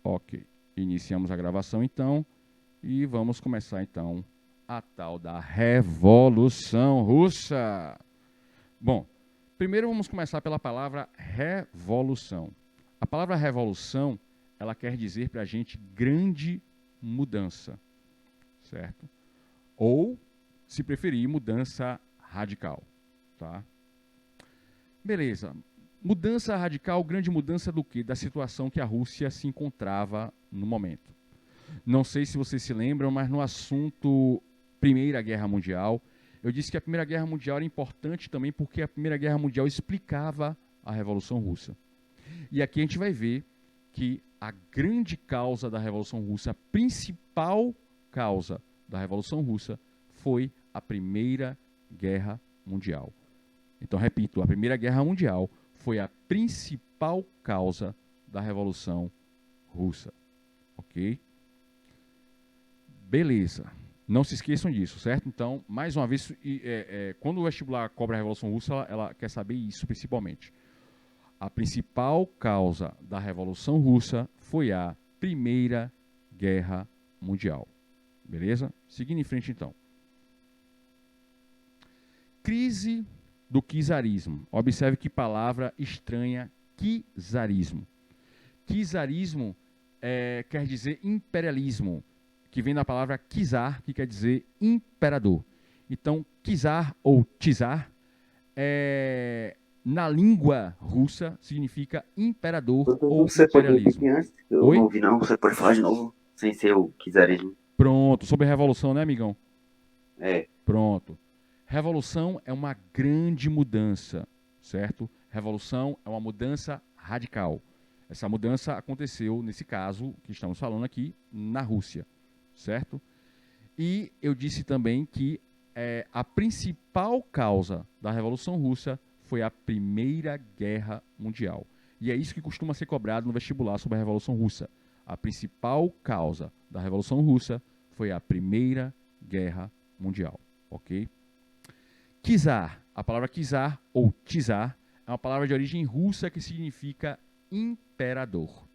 Ok. Iniciamos a gravação, então, e vamos começar, então, a tal da Revolução Russa. Bom, primeiro vamos começar pela palavra revolução. A palavra revolução, ela quer dizer para a gente grande mudança, certo? Ou, se preferir, mudança radical, tá? Beleza. Mudança radical, grande mudança do quê? Da situação que a Rússia se encontrava no momento. Não sei se vocês se lembram, mas no assunto Primeira Guerra Mundial, eu disse que a Primeira Guerra Mundial era importante também porque a Primeira Guerra Mundial explicava a Revolução Russa. E aqui a gente vai ver que a grande causa da Revolução Russa, a principal causa da Revolução Russa, foi a Primeira Guerra Mundial. Então, repito, a Primeira Guerra Mundial foi a principal causa da Revolução Russa. Ok? Beleza. Não se esqueçam disso, certo? Então, mais uma vez, quando o vestibular cobra a Revolução Russa, ela quer saber isso principalmente. A principal causa da Revolução Russa foi a Primeira Guerra Mundial. Beleza? Seguindo em frente, então. Crise do czarismo. Observe que palavra estranha, czarismo. Czarismo quer dizer imperialismo, que vem da palavra czar, que quer dizer imperador. Então, czar ou czar, na língua russa, significa imperador ou Você pode imperialismo. repetir antes? Eu Oi? não ouvi não. Você pode falar de novo? Sem ser o czarismo. Pronto. Sobre a revolução, né, amigão? É. Pronto. Revolução é uma grande mudança, certo? Revolução é uma mudança radical. Essa mudança aconteceu, nesse caso que estamos falando aqui, na Rússia, certo? E eu disse também que a principal causa da Revolução Russa foi a Primeira Guerra Mundial. E é isso que costuma ser cobrado no vestibular sobre a Revolução Russa. A principal causa da Revolução Russa foi a Primeira Guerra Mundial, ok? Czar, a palavra czar ou czar é uma palavra de origem russa que significa imperador.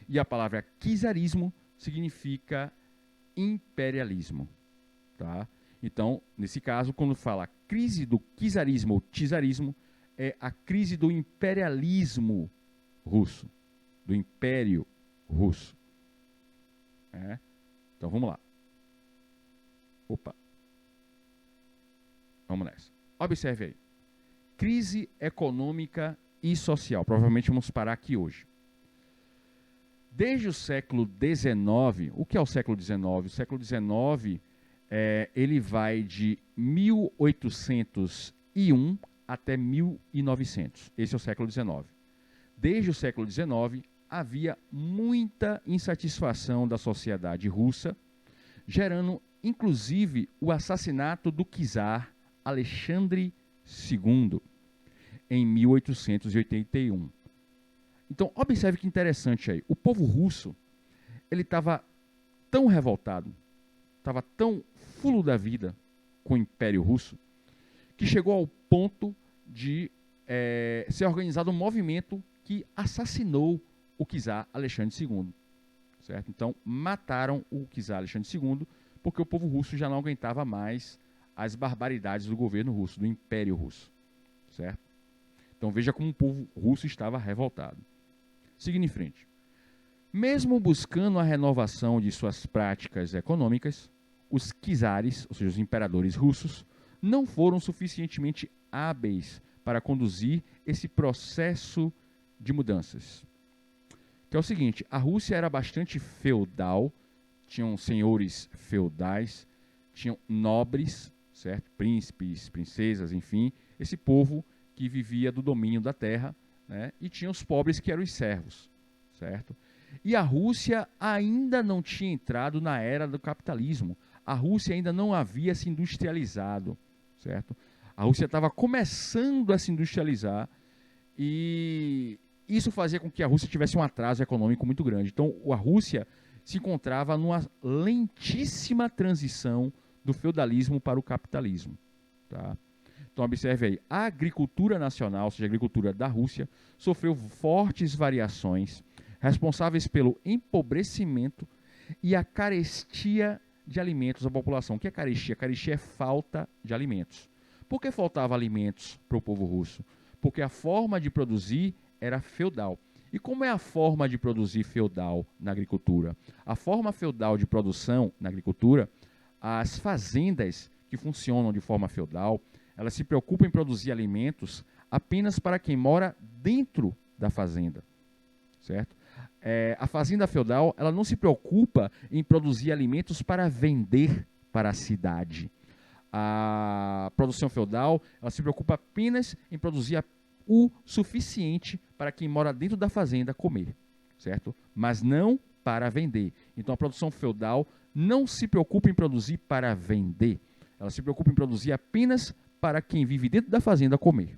E a palavra czarismo significa imperialismo, tá? Então, nesse caso, quando fala crise do czarismo ou czarismo, é a crise do imperialismo russo, do império russo. Então, vamos lá. Opa. Vamos nessa. Observe aí. Crise econômica e social. Provavelmente vamos parar aqui hoje. Desde o século XIX, o que é o século XIX? O século XIX, ele vai de 1801 até 1900. Esse é o século XIX. Desde o século XIX, havia muita insatisfação da sociedade russa, gerando, inclusive, o assassinato do czar Alexandre II, em 1881. Então, observe que interessante aí. O povo russo, ele estava tão revoltado, estava tão fulo da vida com o Império Russo, que chegou ao ponto de ser organizado um movimento que assassinou o czar Alexandre II. Certo? Então, mataram o czar Alexandre II, porque o povo russo já não aguentava mais as barbaridades do governo russo, do Império Russo. Certo? Então, veja como o povo russo estava revoltado. Seguindo em frente. Mesmo buscando a renovação de suas práticas econômicas, os czares, ou seja, os imperadores russos, não foram suficientemente hábeis para conduzir esse processo de mudanças. Que é o seguinte, a Rússia era bastante feudal, tinham senhores feudais, tinham nobres, certo? Príncipes, princesas, enfim, esse povo que vivia do domínio da terra, né? E tinha os pobres que eram os servos, certo? E a Rússia ainda não tinha entrado na era do capitalismo. A Rússia ainda não havia se industrializado, certo? A Rússia estava começando a se industrializar e isso fazia com que a Rússia tivesse um atraso econômico muito grande. Então, a Rússia se encontrava numa lentíssima transição do feudalismo para o capitalismo, tá? Então, observe aí, a agricultura nacional, ou seja, a agricultura da Rússia, sofreu fortes variações, responsáveis pelo empobrecimento e a carestia de alimentos da população. O que é carestia? Carestia é falta de alimentos. Por que faltava alimentos para o povo russo? Porque a forma de produzir era feudal. E como é a forma de produzir feudal na agricultura? A forma feudal de produção na agricultura, as fazendas que funcionam de forma feudal, elas se preocupam em produzir alimentos apenas para quem mora dentro da fazenda, certo? A fazenda feudal, ela não se preocupa em produzir alimentos para vender para a cidade. A produção feudal, ela se preocupa apenas em produzir o suficiente para quem mora dentro da fazenda comer, certo? Mas não para vender. Então a produção feudal não se preocupa em produzir para vender. Ela se preocupa em produzir apenas para quem vive dentro da fazenda comer.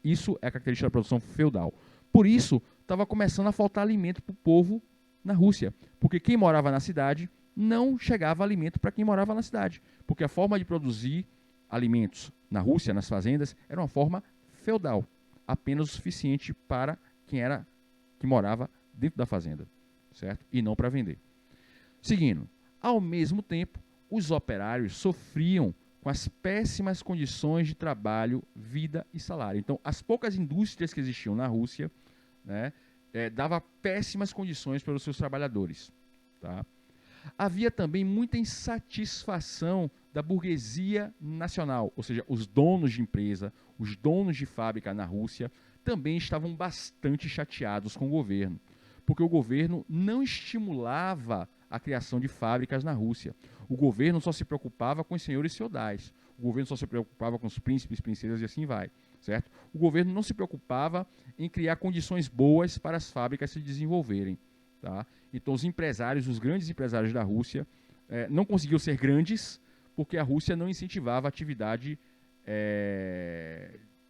Isso é a característica da produção feudal. Por isso, estava começando a faltar alimento para o povo na Rússia. Porque quem morava na cidade não chegava alimento para quem morava na cidade. Porque a forma de produzir alimentos na Rússia, nas fazendas, era uma forma feudal. Apenas o suficiente para quem morava dentro da fazenda, certo? E não para vender. Seguindo, ao mesmo tempo, os operários sofriam com as péssimas condições de trabalho, vida e salário. Então, as poucas indústrias que existiam na Rússia, né, dava péssimas condições para os seus trabalhadores. Tá? Havia também muita insatisfação da burguesia nacional, ou seja, os donos de empresa, os donos de fábrica na Rússia, também estavam bastante chateados com o governo, porque o governo não estimulava a criação de fábricas na Rússia. O governo só se preocupava com os senhores feudais, o governo só se preocupava com os príncipes, princesas e assim vai, certo? O governo não se preocupava em criar condições boas para as fábricas se desenvolverem. Tá? Então os empresários, os grandes empresários da Rússia, não conseguiam ser grandes porque a Rússia não incentivava a atividade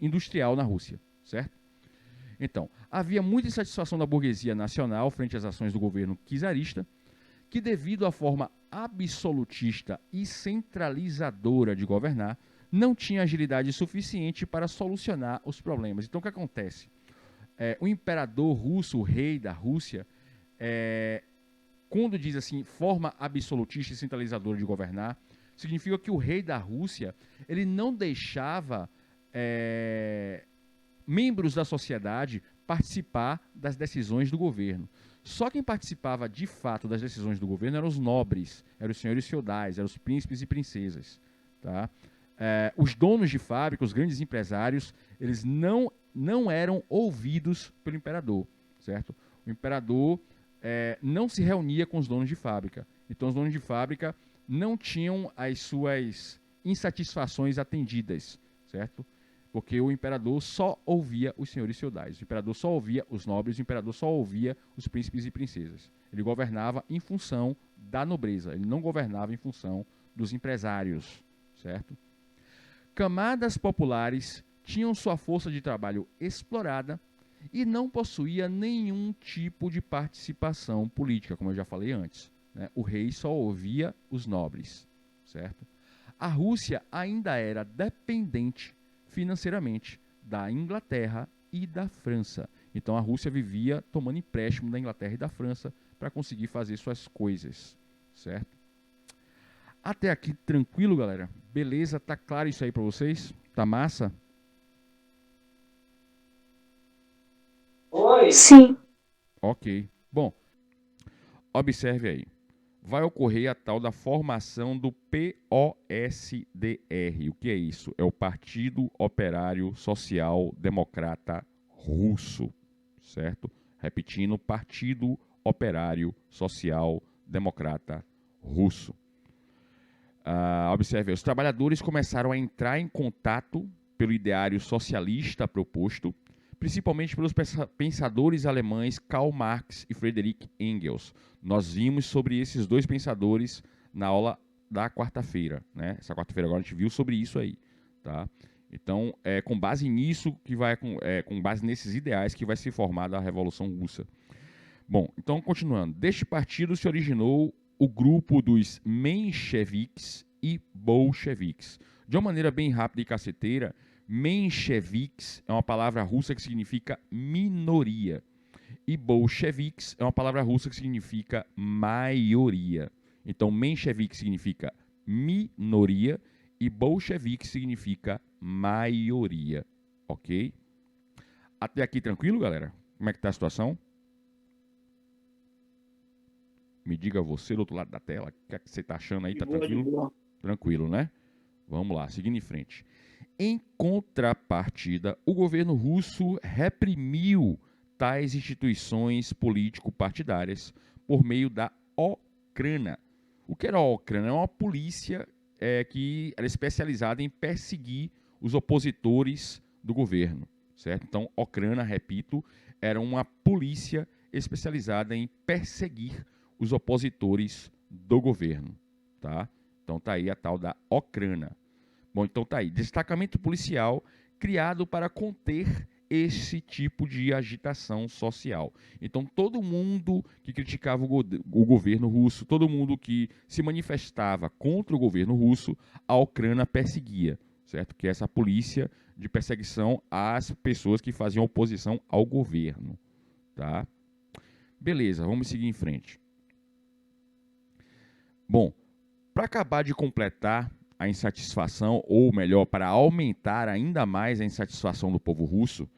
industrial na Rússia, certo? Então, havia muita insatisfação da burguesia nacional frente às ações do governo czarista, que devido à forma absolutista e centralizadora de governar, não tinha agilidade suficiente para solucionar os problemas. Então o que acontece? O imperador russo, o rei da Rússia, quando diz assim, forma absolutista e centralizadora de governar, significa que o rei da Rússia, ele não deixava membros da sociedade participar das decisões do governo. Só quem participava de fato das decisões do governo eram os nobres, eram os senhores feudais, eram os príncipes e princesas. Tá? Os donos de fábrica, os grandes empresários, eles não eram ouvidos pelo imperador, certo? O imperador não se reunia com os donos de fábrica. Então os donos de fábrica não tinham as suas insatisfações atendidas, certo? Porque o imperador só ouvia os senhores feudais, o imperador só ouvia os nobres, o imperador só ouvia os príncipes e princesas. Ele governava em função da nobreza, ele não governava em função dos empresários, certo? Camadas populares tinham sua força de trabalho explorada e não possuía nenhum tipo de participação política, como eu já falei antes. Né? O rei só ouvia os nobres, certo? A Rússia ainda era dependente financeiramente da Inglaterra e da França. Então a Rússia vivia tomando empréstimo da Inglaterra e da França para conseguir fazer suas coisas, certo? Até aqui tranquilo, galera? Beleza? Tá claro isso aí para vocês? Tá massa? Oi. Sim. Ok. Bom, observe aí. Vai ocorrer a tal da formação do POSDR. O que é isso? É o Partido Operário Social Democrata Russo, certo? Repetindo, Partido Operário Social Democrata Russo. Observe, os trabalhadores começaram a entrar em contato pelo ideário socialista proposto, principalmente pelos pensadores alemães Karl Marx e Friedrich Engels. Nós vimos sobre esses dois pensadores na aula da quarta-feira, né? Essa quarta-feira agora a gente viu sobre isso aí, tá? Então, com base nisso, com base nesses ideais que vai ser formada a Revolução Russa. Bom, então continuando. Deste partido se originou o grupo dos mencheviques e bolcheviques. De uma maneira bem rápida e caceteira, mencheviques é uma palavra russa que significa minoria. E bolcheviques é uma palavra russa que significa maioria. Então, menchevique significa minoria e bolchevique significa maioria, ok? Até aqui tranquilo, galera? Como é que tá a situação? Me diga você do outro lado da tela, o que é que você tá achando aí? Tá tranquilo? Tranquilo, né? Vamos lá, seguindo em frente. Em contrapartida, o governo russo reprimiu tais instituições político-partidárias por meio da Okhrana. O que era a Okhrana? É uma polícia que era especializada em perseguir os opositores do governo, certo? Então, Okhrana, repito, era uma polícia especializada em perseguir os opositores do governo, tá? Então tá aí a tal da Okhrana. Bom, então tá aí, destacamento policial criado para conter esse tipo de agitação social. Então todo mundo que criticava o governo russo, todo mundo que se manifestava contra o governo russo, a Okhrana perseguia, certo? Que é essa polícia de perseguição às pessoas que faziam oposição ao governo, tá? Beleza, vamos seguir em frente. Bom, para acabar de completar a insatisfação, ou melhor, para aumentar ainda mais a insatisfação do povo russo,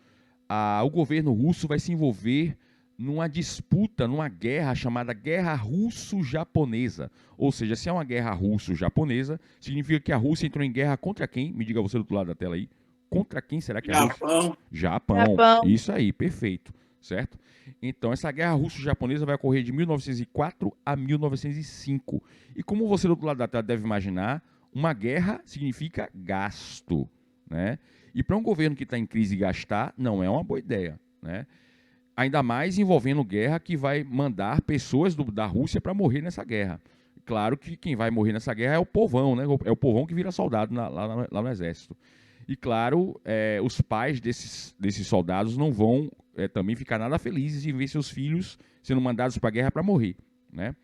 o governo russo vai se envolver numa disputa, numa guerra chamada Guerra Russo-Japonesa. Ou seja, se é uma guerra russo-japonesa, significa que a Rússia entrou em guerra contra quem? Me diga você do outro lado da tela aí. Contra quem será que é a Rússia? Japão. Isso aí, perfeito. Certo? Então, essa guerra russo-japonesa vai ocorrer de 1904 a 1905. E como você do outro lado da tela deve imaginar, uma guerra significa gasto, né? E para um governo que está em crise gastar, não é uma boa ideia, né? Ainda mais envolvendo guerra que vai mandar pessoas da Rússia para morrer nessa guerra. Claro que quem vai morrer nessa guerra é o povão, né? É o povão que vira soldado lá no exército. E claro, os pais desses soldados não vão também ficar nada felizes em ver seus filhos sendo mandados para a guerra para morrer, né?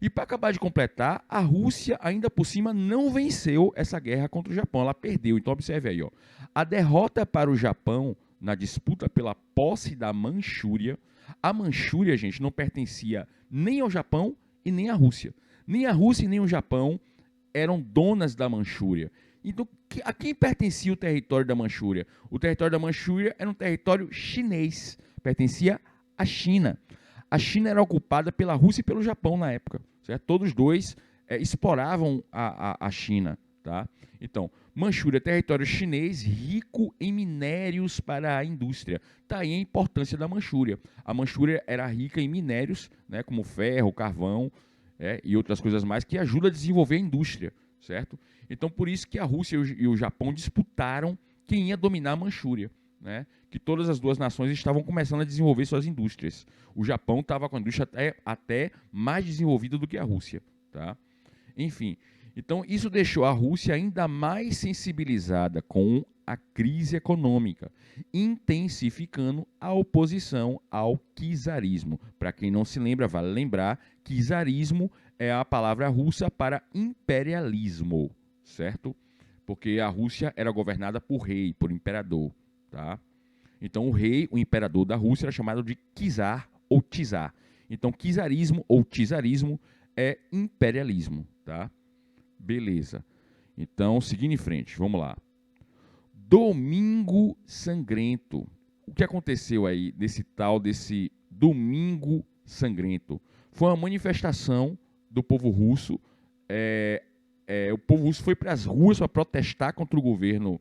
E para acabar de completar, a Rússia ainda por cima não venceu essa guerra contra o Japão, ela perdeu. Então observe aí, ó. A derrota para o Japão na disputa pela posse da Manchúria. A Manchúria, gente, não pertencia nem ao Japão e nem à Rússia. Nem a Rússia e nem o Japão eram donas da Manchúria. Então, a quem pertencia o território da Manchúria? O território da Manchúria era um território chinês, pertencia à China. A China era ocupada pela Rússia e pelo Japão na época, certo? Todos dois exploravam a China, tá? Então, Manchúria, território chinês rico em minérios para a indústria. Tá aí a importância da Manchúria. A Manchúria era rica em minérios, né, como ferro, carvão e outras coisas mais, que ajudam a desenvolver a indústria, certo? Então, por isso que a Rússia e o Japão disputaram quem ia dominar a Manchúria, né? Que todas as duas nações estavam começando a desenvolver suas indústrias. O Japão estava com a indústria até mais desenvolvida do que a Rússia, tá? Enfim, então isso deixou a Rússia ainda mais sensibilizada com a crise econômica, intensificando a oposição ao czarismo. Para quem não se lembra, vale lembrar que czarismo é a palavra russa para imperialismo, certo? Porque a Rússia era governada por rei, por imperador, tá? Então o rei, o imperador da Rússia era chamado de czar ou czar. Então czarismo ou czarismo é imperialismo, tá? Beleza. Então, seguindo em frente, vamos lá. Domingo Sangrento. O que aconteceu aí desse Domingo Sangrento? Foi uma manifestação do povo russo. O povo russo foi para as ruas para protestar contra o governo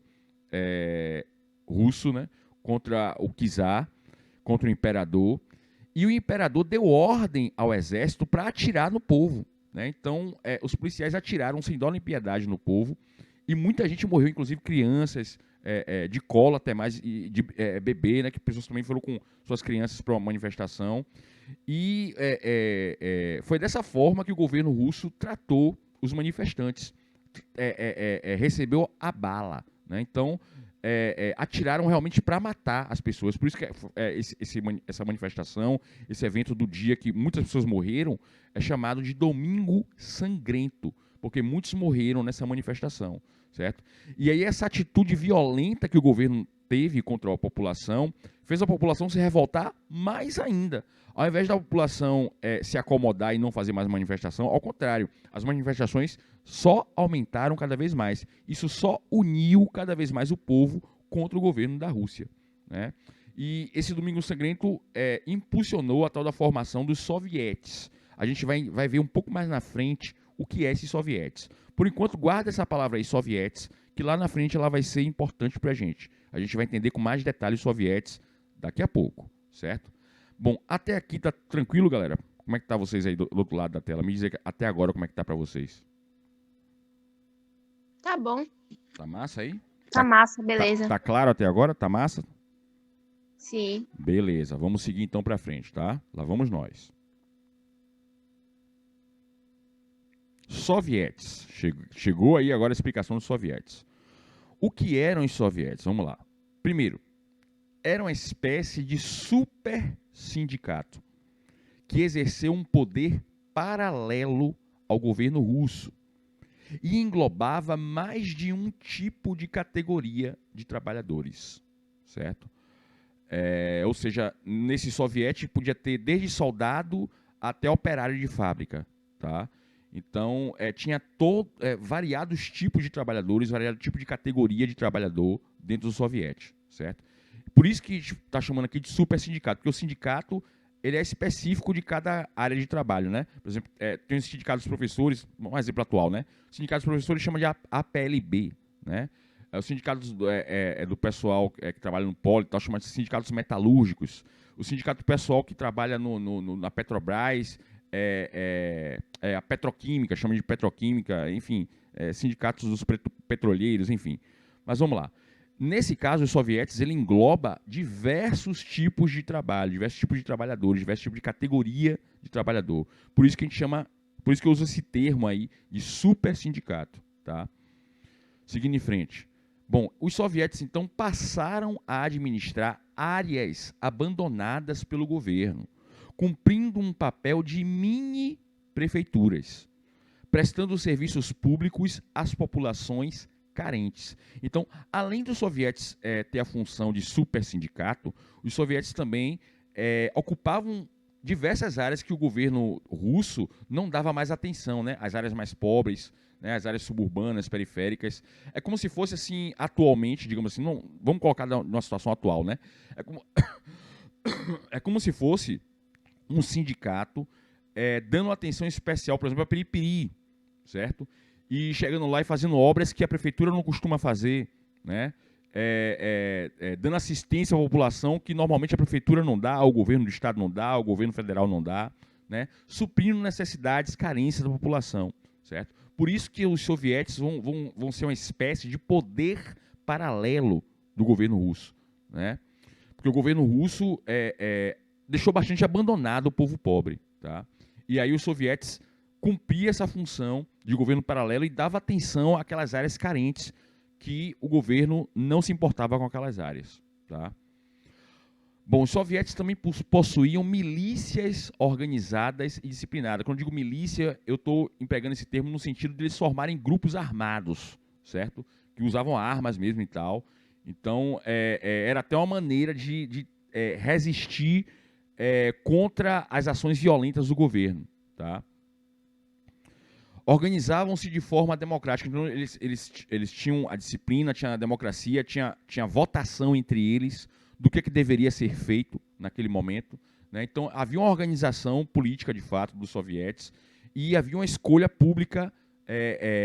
russo, né? Contra o czar, contra o imperador. E o imperador deu ordem ao exército para atirar no povo, né? Então, os policiais atiraram sem dó nem piedade no povo. E muita gente morreu, inclusive crianças de colo até mais, de bebê, né? Que pessoas também foram com suas crianças para uma manifestação. E foi dessa forma que o governo russo tratou os manifestantes. Recebeu a bala, né? Então, atiraram realmente para matar as pessoas. Por isso que essa manifestação, esse evento do dia que muitas pessoas morreram, é chamado de Domingo Sangrento, porque muitos morreram nessa manifestação, certo? E aí essa atitude violenta que o governo teve contra a população fez a população se revoltar mais ainda. Ao invés da população se acomodar e não fazer mais manifestação, ao contrário, as manifestações só aumentaram cada vez mais. Isso só uniu cada vez mais o povo contra o governo da Rússia, né? E esse Domingo Sangrento impulsionou a tal da formação dos sovietes. A gente vai ver um pouco mais na frente o que é esses sovietes. Por enquanto, guarda essa palavra aí, sovietes, que lá na frente ela vai ser importante para a gente. A gente vai entender com mais detalhes os sovietes daqui a pouco, certo? Bom, até aqui tá tranquilo, galera? Como é que tá vocês aí do outro lado da tela? Me diz até agora como é que tá para vocês. Tá bom. Tá massa aí? Tá massa, beleza. Tá claro até agora? Tá massa? Sim. Beleza, vamos seguir então para frente, tá? Lá vamos nós. Sovietes. Chegou aí agora a explicação dos sovietes. O que eram os sovietes? Vamos lá. Primeiro, era uma espécie de super sindicato que exerceu um poder paralelo ao governo russo e englobava mais de um tipo de categoria de trabalhadores, certo? Ou seja, nesse soviete podia ter desde soldado até operário de fábrica, tá? Então, tinha variados tipos de trabalhadores, variado tipo de categoria de trabalhador dentro do soviete, certo? Por isso que está chamando aqui de super sindicato, porque o sindicato ele é específico de cada área de trabalho, né? Por exemplo, tem o sindicato dos professores, um exemplo atual, né? O sindicato dos professores chama de APLB, né? O sindicato do pessoal que trabalha no polo, tal, chama de sindicatos metalúrgicos. O sindicato do pessoal que trabalha na Petrobras, a petroquímica, chama de petroquímica, enfim, sindicatos dos petroleiros, enfim. Mas vamos lá. Nesse caso, os sovietes, ele engloba diversos tipos de trabalho, diversos tipos de trabalhadores, diversos tipos de categoria de trabalhador. Por isso que eu uso esse termo aí de super sindicato, tá? Seguindo em frente. Bom, os sovietes, então, passaram a administrar áreas abandonadas pelo governo, cumprindo um papel de mini-prefeituras, prestando serviços públicos às populações carentes. Então, além dos sovietes ter a função de super sindicato, os sovietes também ocupavam diversas áreas que o governo russo não dava mais atenção, né? As áreas mais pobres, né? As áreas suburbanas, periféricas. É como se fosse assim, atualmente, digamos assim, não, vamos colocar numa situação atual, né? É como se fosse um sindicato dando atenção especial, por exemplo, a Piripiri, certo? E chegando lá e fazendo obras que a prefeitura não costuma fazer, né? Dando assistência à população que normalmente a prefeitura não dá, o governo do estado não dá, o governo federal não dá, né? Suprindo necessidades, carências da população, certo? Por isso que os sovietes vão ser uma espécie de poder paralelo do governo russo, né? Porque o governo russo deixou bastante abandonado o povo pobre, tá? E aí os sovietes cumpria essa função de governo paralelo e dava atenção àquelas áreas carentes que o governo não se importava com aquelas áreas, tá? Bom, os sovietes também possuíam milícias organizadas e disciplinadas. Quando eu digo milícia, eu estou empregando esse termo no sentido de eles formarem grupos armados, certo? Que usavam armas mesmo e tal. Então, era até uma maneira de resistir contra as ações violentas do governo, tá? Organizavam-se de forma democrática. Então, eles tinham a disciplina, tinha a democracia, tinha votação entre eles do que deveria ser feito naquele momento, né? Então, havia uma organização política, de fato, dos sovietes e havia uma escolha pública.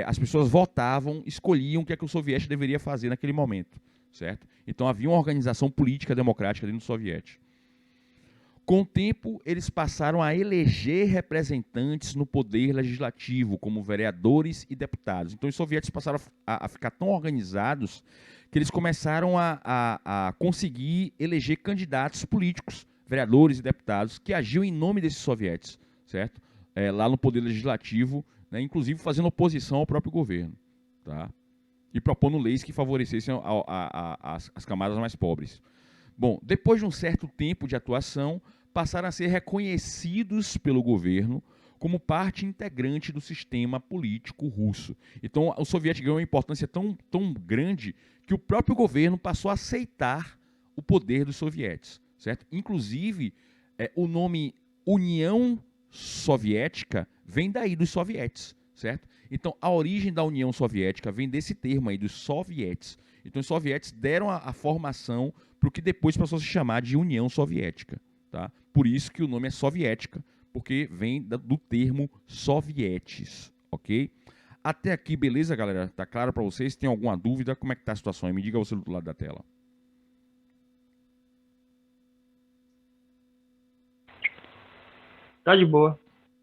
As pessoas votavam, escolhiam o que o soviete deveria fazer naquele momento, certo? Então, havia uma organização política democrática dentro do soviete. Com o tempo, eles passaram a eleger representantes no poder legislativo, como vereadores e deputados. Então, os sovietes passaram a ficar tão organizados que eles começaram a conseguir eleger candidatos políticos, vereadores e deputados, que agiam em nome desses sovietes, certo? Lá no poder legislativo, né, inclusive fazendo oposição ao próprio governo, tá? E propondo leis que favorecessem as camadas mais pobres. Bom, depois de um certo tempo de atuação, passaram a ser reconhecidos pelo governo como parte integrante do sistema político russo. Então, o soviético ganhou uma importância tão grande que o próprio governo passou a aceitar o poder dos sovietes, certo? Inclusive, o nome União Soviética vem daí dos sovietes, certo? Então, a origem da União Soviética vem desse termo aí, dos sovietes. Então, os sovietes deram a formação para o que depois passou a se chamar de União Soviética, tá? Por isso que o nome é soviética, porque vem do termo sovietes, ok? Até aqui, beleza, galera? Tá claro para vocês? Tem alguma dúvida? Como é que tá a situação aí? Me diga você do outro lado da tela. Tá de boa.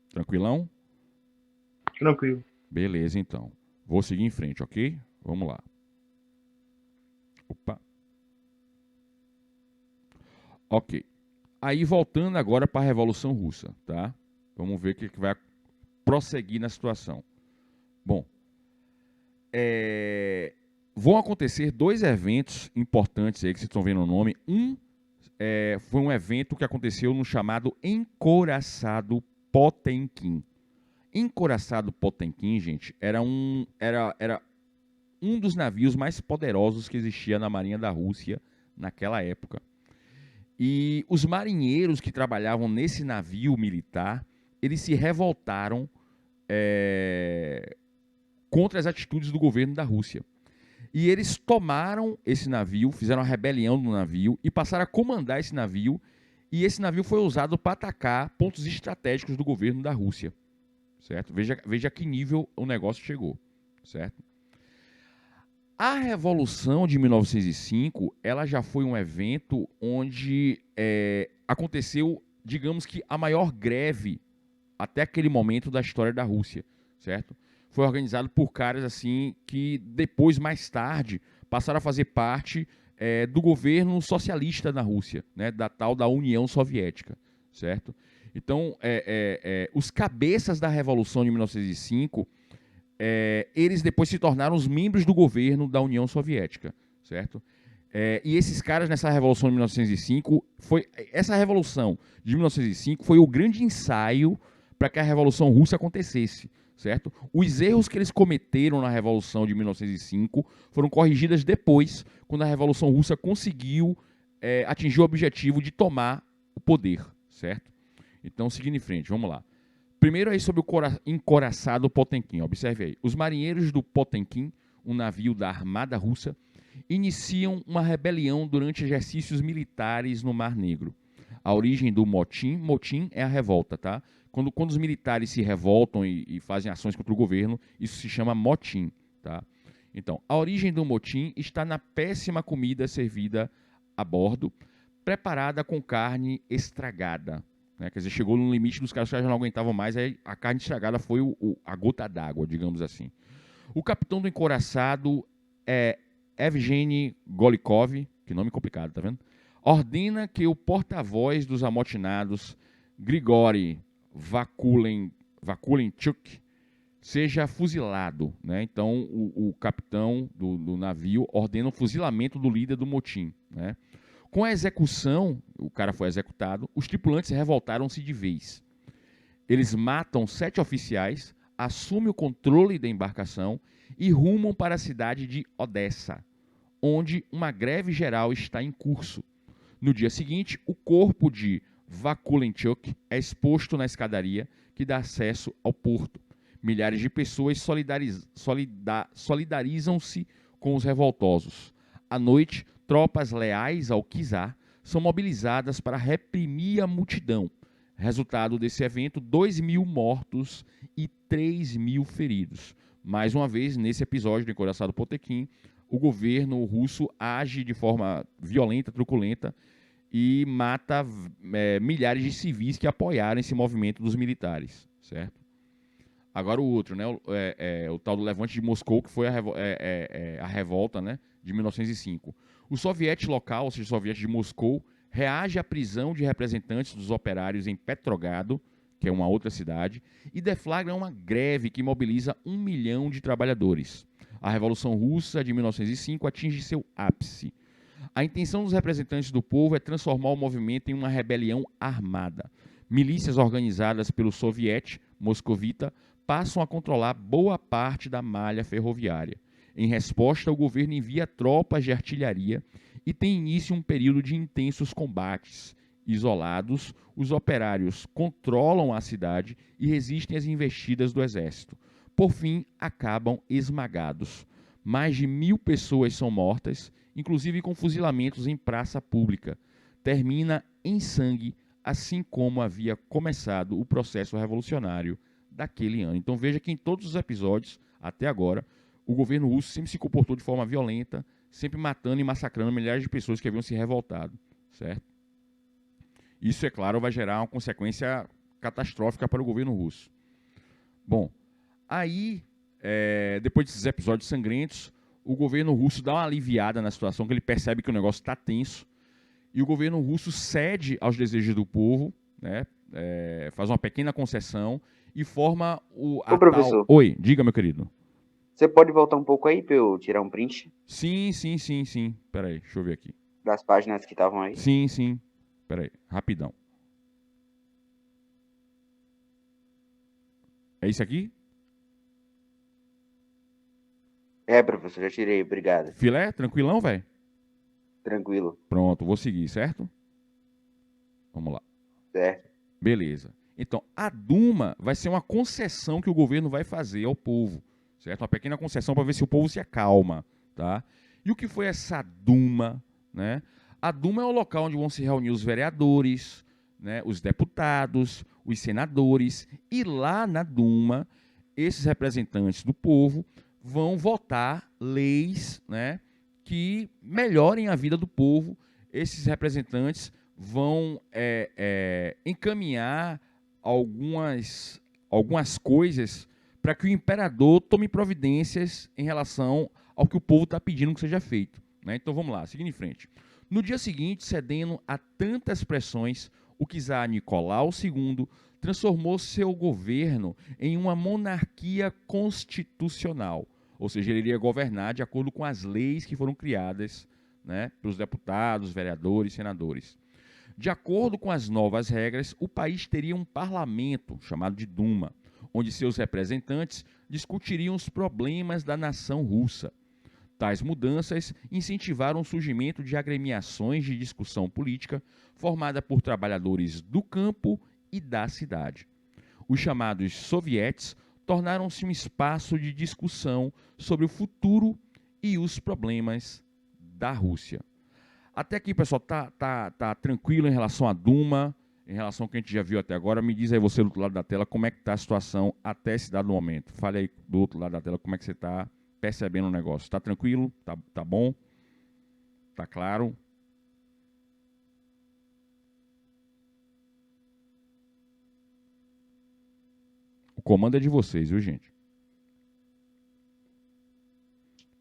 Tranquilão? Tranquilo. Beleza, então. Vou seguir em frente, ok? Vamos lá. Opa. Ok. Aí, voltando agora para a Revolução Russa, tá? Vamos ver o que vai prosseguir na situação. Bom, vão acontecer 2 eventos importantes aí que vocês estão vendo o nome. Foi um evento que aconteceu no chamado Encouraçado Potemkin. Encouraçado Potemkin, gente, era um dos navios mais poderosos que existia na Marinha da Rússia naquela época. E os marinheiros que trabalhavam nesse navio militar, eles se revoltaram contra as atitudes do governo da Rússia. E eles tomaram esse navio, fizeram uma rebelião no navio e passaram a comandar esse navio. E esse navio foi usado para atacar pontos estratégicos do governo da Rússia, certo? Veja que nível o negócio chegou, certo? A Revolução de 1905, ela já foi um evento onde aconteceu, digamos que, a maior greve até aquele momento da história da Rússia, certo? Foi organizado por caras assim que depois, mais tarde, passaram a fazer parte do governo socialista na Rússia, né, da tal da União Soviética, certo? Então, os cabeças da Revolução de 1905, eles depois se tornaram os membros do governo da União Soviética, certo? E esses caras nessa Revolução de 1905, essa Revolução de 1905 foi o grande ensaio para que a Revolução Russa acontecesse, certo? Os erros que eles cometeram na Revolução de 1905 foram corrigidos depois, quando a Revolução Russa conseguiu atingir o objetivo de tomar o poder, certo? Então, seguindo em frente, vamos lá. Primeiro aí sobre o encouraçado Potemkin. Observe aí. Os marinheiros do Potemkin, um navio da Armada Russa, iniciam uma rebelião durante exercícios militares no Mar Negro. A origem do motim é a revolta, tá? Quando os militares se revoltam e fazem ações contra o governo, isso se chama motim, tá? Então, a origem do motim está na péssima comida servida a bordo, preparada com carne estragada, né? Quer dizer, chegou no limite dos caras, os caras já não aguentavam mais, aí a carne estragada foi a gota d'água, digamos assim. O capitão do encouraçado é Evgeny Golikov, que nome complicado, tá vendo? Ordena que o porta-voz dos amotinados, Grigori Vakulenchuk, seja fuzilado, né? Então, o capitão do navio ordena o fuzilamento do líder do motim, né? Com a execução, o cara foi executado, os tripulantes revoltaram-se de vez. Eles matam 7 oficiais, assumem o controle da embarcação e rumam para a cidade de Odessa, onde uma greve geral está em curso. No dia seguinte, o corpo de Vakulenchuk é exposto na escadaria que dá acesso ao porto. Milhares de pessoas solidarizam-se com os revoltosos. À noite, tropas leais ao czar são mobilizadas para reprimir a multidão. Resultado desse evento, 2.000 mortos e 3.000 feridos. Mais uma vez, nesse episódio do Encouraçado Potemkin, o governo russo age de forma violenta, truculenta, e mata milhares de civis que apoiaram esse movimento dos militares, certo? Agora o outro, né, o tal do Levante de Moscou, que foi a revolta, né, de 1905. O soviete local, ou seja, o soviete de Moscou, reage à prisão de representantes dos operários em Petrogrado, que é uma outra cidade, e deflagra uma greve que mobiliza 1 milhão de trabalhadores. A Revolução Russa de 1905 atinge seu ápice. A intenção dos representantes do povo é transformar o movimento em uma rebelião armada. Milícias organizadas pelo soviete moscovita passam a controlar boa parte da malha ferroviária. Em resposta, o governo envia tropas de artilharia e tem início um período de intensos combates. Isolados, os operários controlam a cidade e resistem às investidas do exército. Por fim, acabam esmagados. Mais de 1.000 pessoas são mortas, inclusive com fuzilamentos em praça pública. Termina em sangue, assim como havia começado o processo revolucionário daquele ano. Então veja que em todos os episódios, até agora, o governo russo sempre se comportou de forma violenta, sempre matando e massacrando milhares de pessoas que haviam se revoltado, certo? Isso, é claro, vai gerar uma consequência catastrófica para o governo russo. Bom, aí, depois desses episódios sangrentos, o governo russo dá uma aliviada na situação, que ele percebe que o negócio está tenso, e o governo russo cede aos desejos do povo, né, faz uma pequena concessão e forma o... Ô, professor. Oi, diga, meu querido. Você pode voltar um pouco aí pra eu tirar um print Sim. Pera aí, deixa eu ver aqui. das páginas que estavam aí? Sim. Pera aí, rapidão. É isso aqui? Professor, já tirei, obrigado. Filé? Tranquilão, velho? Tranquilo. Pronto, vou seguir, certo? Vamos lá. Certo. Beleza. Então, a Duma vai ser uma concessão que o governo vai fazer ao povo, certo? Uma pequena concessão para ver se o povo se acalma, tá? E o que foi essa Duma, né? A Duma é o local onde vão se reunir os vereadores, né, os deputados, os senadores, e lá na Duma, esses representantes do povo vão votar leis, né, que melhorem a vida do povo. Esses representantes vão encaminhar algumas coisas para que o imperador tome providências em relação ao que o povo está pedindo que seja feito, né? Então vamos lá, seguindo em frente. No dia seguinte, cedendo a tantas pressões, o czar Nicolau II transformou seu governo em uma monarquia constitucional, ou seja, ele iria governar de acordo com as leis que foram criadas, né, pelos deputados, vereadores, senadores. De acordo com as novas regras, o país teria um parlamento, chamado de Duma, onde seus representantes discutiriam os problemas da nação russa. Tais mudanças incentivaram o surgimento de agremiações de discussão política formada por trabalhadores do campo e da cidade. Os chamados sovietes tornaram-se um espaço de discussão sobre o futuro e os problemas da Rússia. Até aqui, pessoal, tá tranquilo em relação à Duma, em relação ao que a gente já viu até agora? Me diz aí você do outro lado da tela como é que está a situação até esse dado momento. Fale aí do outro lado da tela como é que você está percebendo o negócio. Está tranquilo? Tá bom? Tá claro? O comando é de vocês, viu, gente?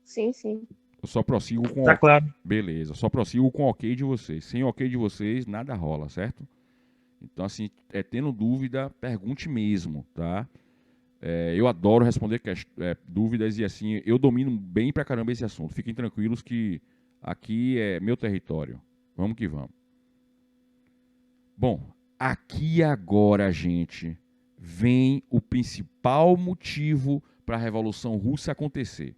Sim. Eu só prossigo com... Tá claro. Beleza, eu só prossigo com o ok de vocês. Sem o ok de vocês, nada rola, certo? Então, assim, tendo dúvida, pergunte mesmo, tá? Eu adoro responder dúvidas e, assim, eu domino bem pra caramba esse assunto. Fiquem tranquilos que aqui é meu território. Vamos que vamos. Bom, aqui agora, gente, vem o principal motivo para a Revolução Russa acontecer.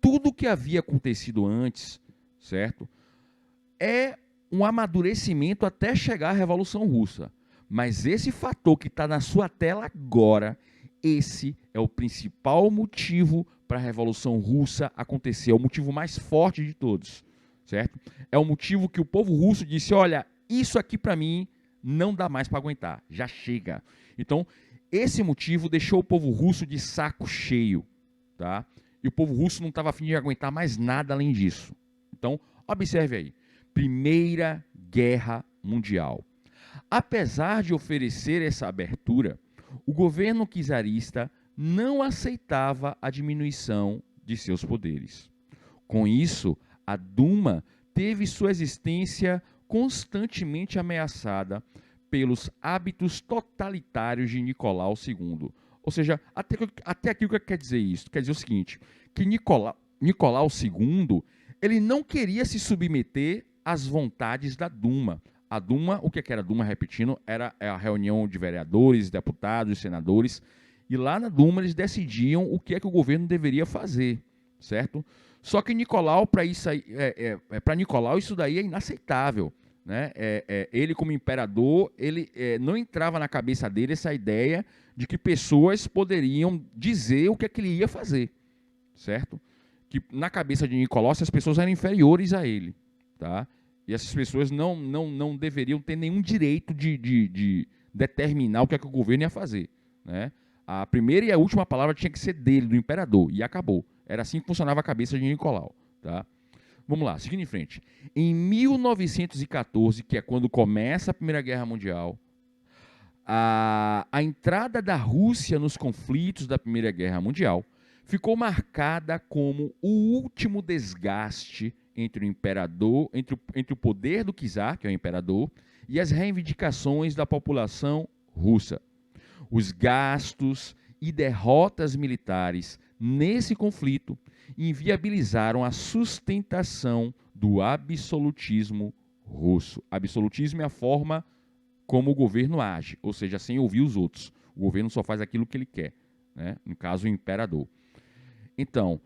Tudo que havia acontecido antes, certo? É um amadurecimento até chegar à Revolução Russa. Mas esse fator que está na sua tela agora, esse é o principal motivo para a Revolução Russa acontecer. É o motivo mais forte de todos, certo? É o motivo que o povo russo disse, olha, isso aqui para mim não dá mais para aguentar, já chega. Então, esse motivo deixou o povo russo de saco cheio, tá? E o povo russo não estava a fim de aguentar mais nada além disso. Então, observe aí. Primeira Guerra Mundial. Apesar de oferecer essa abertura, o governo czarista não aceitava a diminuição de seus poderes. Com isso, a Duma teve sua existência constantemente ameaçada pelos hábitos totalitários de Nicolau II. Ou seja, até aqui o que quer dizer isso? Quer dizer o seguinte, que Nicolau II ele não queria se submeter às vontades da Duma, A Duma, o que era a Duma, repetindo, era a reunião de vereadores, deputados, senadores, e lá na Duma eles decidiam o que é que o governo deveria fazer, certo? Só que Nicolau, para Nicolau, isso daí é inaceitável, né? Ele, como imperador, ele não entrava na cabeça dele essa ideia de que pessoas poderiam dizer o que é que ele ia fazer, certo? Que na cabeça de Nicolau, essas pessoas eram inferiores a ele, tá? E essas pessoas não deveriam ter nenhum direito de determinar o que é que o governo ia fazer, né? A primeira e a última palavra tinha que ser dele, do imperador, e acabou. Era assim que funcionava a cabeça de Nicolau, tá? Vamos lá, seguindo em frente. Em 1914, que é quando começa a Primeira Guerra Mundial, a entrada da Rússia nos conflitos da Primeira Guerra Mundial ficou marcada como o último desgaste entre o imperador, entre o poder do czar, que é o imperador, e as reivindicações da população russa. Os gastos e derrotas militares nesse conflito inviabilizaram a sustentação do absolutismo russo. Absolutismo é a forma como o governo age, ou seja, sem ouvir os outros. O governo só faz aquilo que ele quer, né? No caso, o imperador. Então,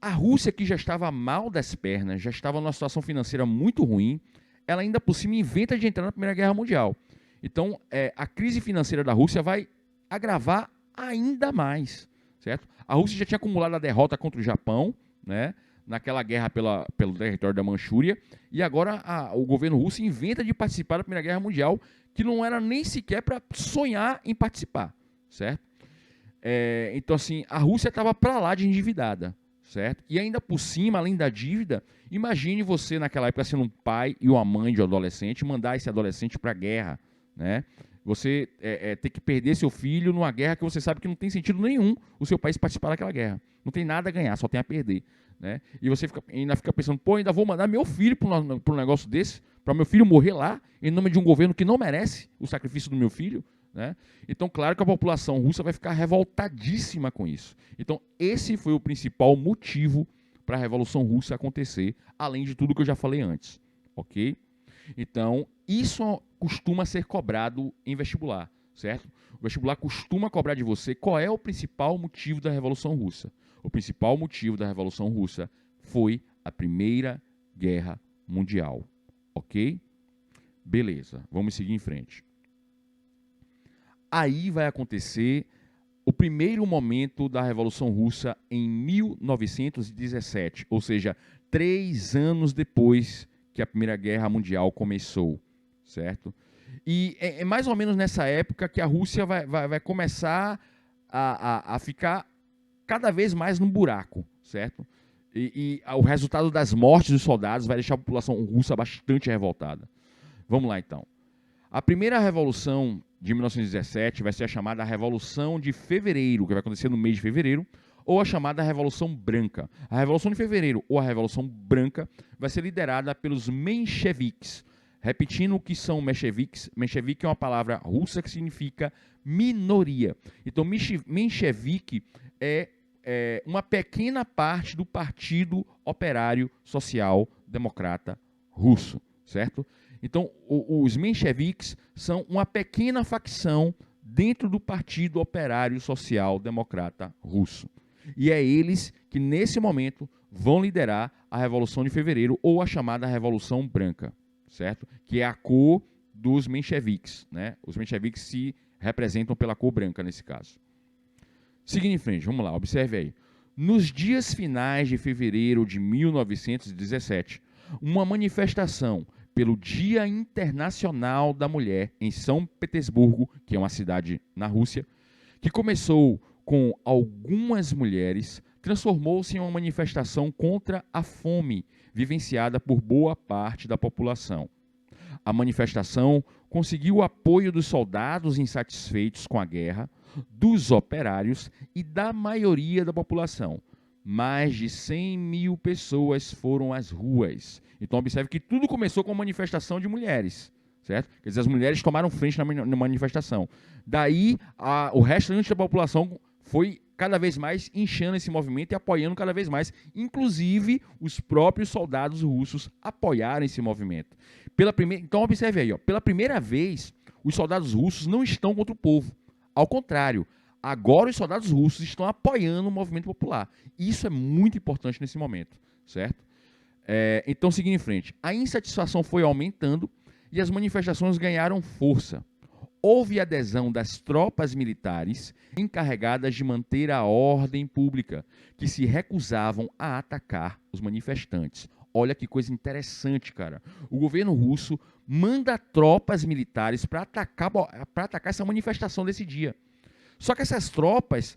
a Rússia, que já estava mal das pernas, já estava numa situação financeira muito ruim, ela ainda por cima inventa de entrar na Primeira Guerra Mundial. Então, a crise financeira da Rússia vai agravar ainda mais, certo? A Rússia já tinha acumulado a derrota contra o Japão, né, naquela guerra pelo território da Manchúria, e agora o governo russo inventa de participar da Primeira Guerra Mundial, que não era nem sequer para sonhar em participar, certo? Então, assim, a Rússia estava para lá de endividada, certo? E ainda por cima, além da dívida, imagine você naquela época sendo um pai e uma mãe de um adolescente, mandar esse adolescente para a guerra, né? Você ter que perder seu filho numa guerra que você sabe que não tem sentido nenhum o seu país participar daquela guerra. Não tem nada a ganhar, só tem a perder, né? E você ainda fica pensando, pô, ainda vou mandar meu filho para um negócio desse, para meu filho morrer lá, em nome de um governo que não merece o sacrifício do meu filho, né? Então, claro que a população russa vai ficar revoltadíssima com isso. Então, esse foi o principal motivo para a Revolução Russa acontecer, além de tudo que eu já falei antes, ok? Então, isso costuma ser cobrado em vestibular, certo? O vestibular costuma cobrar de você qual é o principal motivo da Revolução Russa. O principal motivo da Revolução Russa foi a Primeira Guerra Mundial, ok? Beleza, vamos seguir em frente. Aí vai acontecer o primeiro momento da Revolução Russa em 1917, ou seja, 3 anos depois que a Primeira Guerra Mundial começou, certo? E é mais ou menos nessa época que a Rússia vai começar a ficar cada vez mais num buraco, certo? E o resultado das mortes dos soldados vai deixar a população russa bastante revoltada. Vamos lá, então. A primeira revolução de 1917 vai ser a chamada Revolução de Fevereiro, que vai acontecer no mês de fevereiro, ou a chamada Revolução Branca. A Revolução de Fevereiro ou a Revolução Branca vai ser liderada pelos mencheviques. Repetindo o que são mencheviques, menchevique é uma palavra russa que significa minoria. Então, menchevique é uma pequena parte do Partido Operário Social Democrata Russo, certo? Então, os mencheviques são uma pequena facção dentro do Partido Operário Social Democrata Russo. E é eles que, nesse momento, vão liderar a Revolução de Fevereiro ou a chamada Revolução Branca, certo? Que é a cor dos mencheviques, né? Os mencheviques se representam pela cor branca, nesse caso. Seguindo em frente, vamos lá, observe aí. Nos dias finais de fevereiro de 1917, uma manifestação pelo Dia Internacional da Mulher em São Petersburgo, que é uma cidade na Rússia, que começou com algumas mulheres, transformou-se em uma manifestação contra a fome vivenciada por boa parte da população. A manifestação conseguiu o apoio dos soldados insatisfeitos com a guerra, dos operários e da maioria da população. Mais de 100 mil pessoas foram às ruas. Então, observe que tudo começou com uma manifestação de mulheres, certo? Quer dizer, as mulheres tomaram frente na manifestação. Daí, o restante da população foi cada vez mais inchando esse movimento e apoiando cada vez mais, inclusive os próprios soldados russos apoiaram esse movimento. Então observe aí, pela primeira vez, os soldados russos não estão contra o povo. Ao contrário, agora os soldados russos estão apoiando o movimento popular. Isso é muito importante nesse momento, certo? Então, seguindo em frente, a insatisfação foi aumentando e as manifestações ganharam força. Houve adesão das tropas militares encarregadas de manter a ordem pública, que se recusavam a atacar os manifestantes. Olha que coisa interessante, cara. O governo russo manda tropas militares para atacar essa manifestação desse dia. Só que essas tropas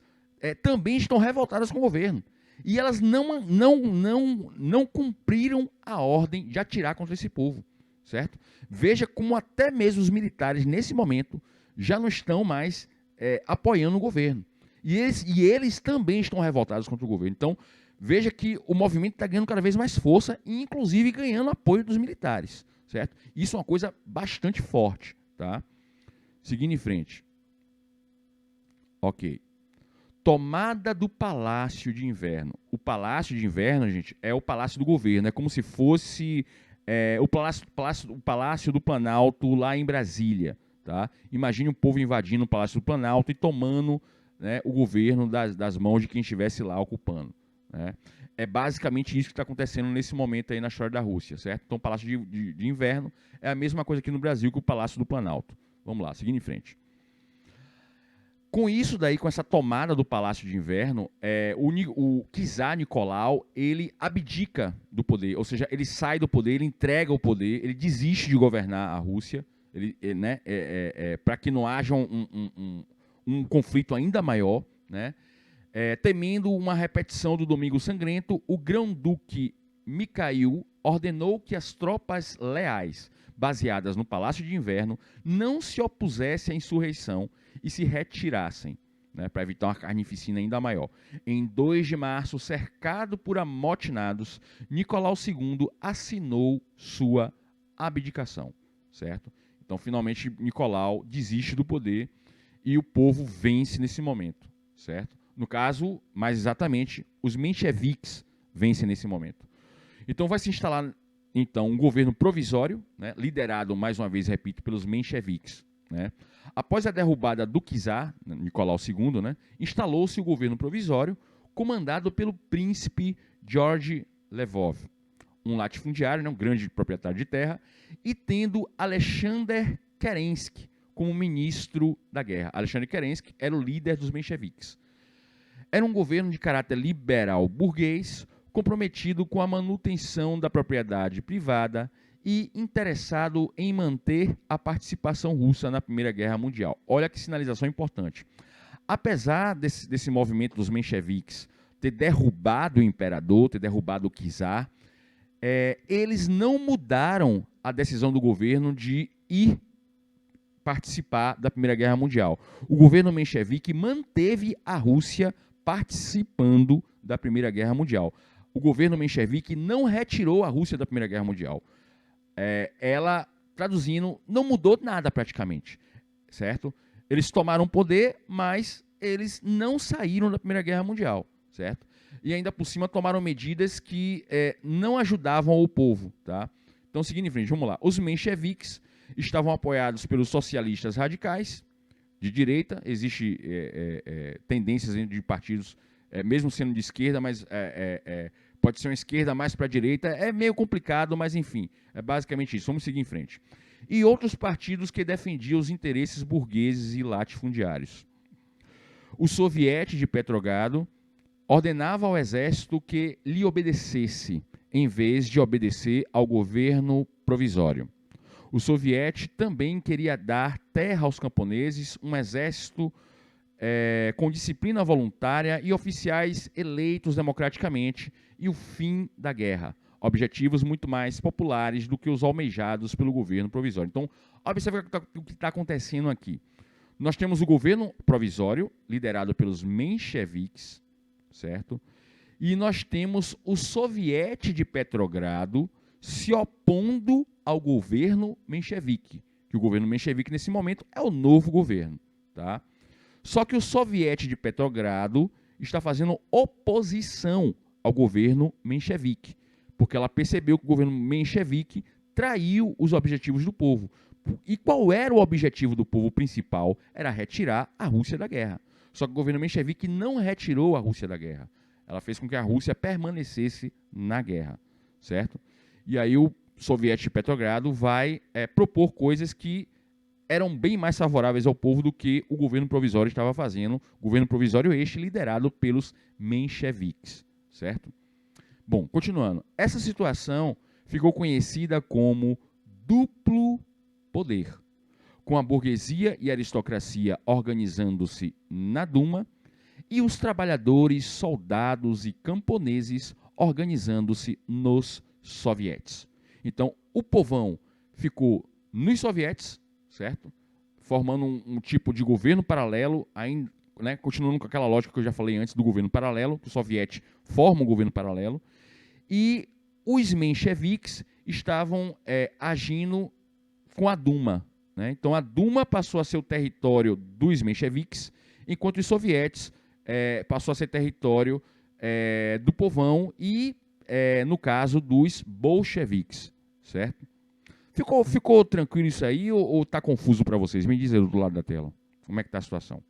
também estão revoltadas com o governo. E elas não cumpriram a ordem de atirar contra esse povo. Certo? Veja como até mesmo os militares, nesse momento, já não estão mais apoiando o governo. E eles também estão revoltados contra o governo. Então, veja que o movimento está ganhando cada vez mais força e, inclusive, ganhando apoio dos militares. Certo? Isso é uma coisa bastante forte. Tá? Seguindo em frente. Ok. Tomada do Palácio de Inverno. O Palácio de Inverno, gente, é o Palácio do Governo. É como se fosse... o Palácio do Planalto lá em Brasília. Tá? Imagine o povo invadindo o Palácio do Planalto e tomando, né, o governo das mãos de quem estivesse lá ocupando. Né? É basicamente isso que está acontecendo nesse momento aí na história da Rússia. Certo? Então o Palácio de Inverno é a mesma coisa aqui no Brasil que o Palácio do Planalto. Vamos lá, seguindo em frente. Com isso daí, com essa tomada do Palácio de Inverno, o czar Nicolau, ele abdica do poder, ou seja, ele sai do poder, ele entrega o poder, ele desiste de governar a Rússia, para que não haja um conflito ainda maior, né? Temendo uma repetição do Domingo Sangrento, o grão-duque Mikhail ordenou que as tropas leais, baseadas no Palácio de Inverno, não se opusessem à insurreição e se retirassem, né, para evitar uma carnificina ainda maior. Em 2 de março, cercado por amotinados, Nicolau II assinou sua abdicação. Certo? Então, finalmente, Nicolau desiste do poder e o povo vence nesse momento. Certo? No caso, mais exatamente, os mencheviques vencem nesse momento. Então, vai se instalar um governo provisório, né, liderado, mais uma vez, repito, pelos mencheviques. Né? Após a derrubada do czar, Nicolau II, né, instalou-se o governo provisório, comandado pelo príncipe George Lvov, um latifundiário, né, um grande proprietário de terra, e tendo Alexander Kerensky como ministro da guerra. Alexander Kerensky era o líder dos mencheviques. Era um governo de caráter liberal burguês, comprometido com a manutenção da propriedade privada e interessado em manter a participação russa na Primeira Guerra Mundial. Olha que sinalização importante. Apesar desse movimento dos mencheviques ter derrubado o imperador, ter derrubado o czar, eles não mudaram a decisão do governo de ir participar da Primeira Guerra Mundial. O governo menchevique manteve a Rússia participando da Primeira Guerra Mundial. O governo menchevique não retirou a Rússia da Primeira Guerra Mundial. Ela, traduzindo, não mudou nada praticamente, certo? Eles tomaram poder, mas eles não saíram da Primeira Guerra Mundial, certo? E ainda por cima tomaram medidas que não ajudavam o povo, tá? Então, seguindo em frente, vamos lá. Os mencheviques estavam apoiados pelos socialistas radicais de direita. Existe tendências de partidos, mesmo sendo de esquerda, mas pode ser uma esquerda mais para a direita. É meio complicado, mas enfim, é basicamente isso. Vamos seguir em frente. E outros partidos que defendiam os interesses burgueses e latifundiários. O soviete de Petrogrado ordenava ao exército que lhe obedecesse, em vez de obedecer ao governo provisório. O soviete também queria dar terra aos camponeses, um exército com disciplina voluntária e oficiais eleitos democraticamente, e o fim da guerra. Objetivos muito mais populares do que os almejados pelo governo provisório. Então, observe o que está acontecendo aqui. Nós temos o governo provisório, liderado pelos mencheviques, certo? E nós temos o soviete de Petrogrado se opondo ao governo menchevique, que o governo menchevique, nesse momento, é o novo governo. Tá? Só que o soviete de Petrogrado está fazendo oposição ao governo menchevique, porque ela percebeu que o governo menchevique traiu os objetivos do povo. E qual era o objetivo do povo principal? Era retirar a Rússia da guerra. Só que o governo menchevique não retirou a Rússia da guerra. Ela fez com que a Rússia permanecesse na guerra, certo? E aí o soviético de Petrogrado vai propor coisas que eram bem mais favoráveis ao povo do que o governo provisório estava fazendo, o governo provisório este liderado pelos mencheviques, certo? Bom, continuando. Essa situação ficou conhecida como duplo poder, com a burguesia e a aristocracia organizando-se na Duma e os trabalhadores, soldados e camponeses organizando-se nos sovietes. Então, o povão ficou nos sovietes, certo? Formando um tipo de governo paralelo, ainda, né, continuando com aquela lógica que eu já falei antes do governo paralelo, que o soviete forma um governo paralelo, e os mencheviques estavam agindo com a Duma, né? Então, a Duma passou a ser o território dos mencheviques, enquanto os sovietes passou a ser território do povão e, no caso, dos bolcheviques, certo? Ficou tranquilo isso aí ou está confuso para vocês? Me diz aí do lado da tela. Como é que está a situação?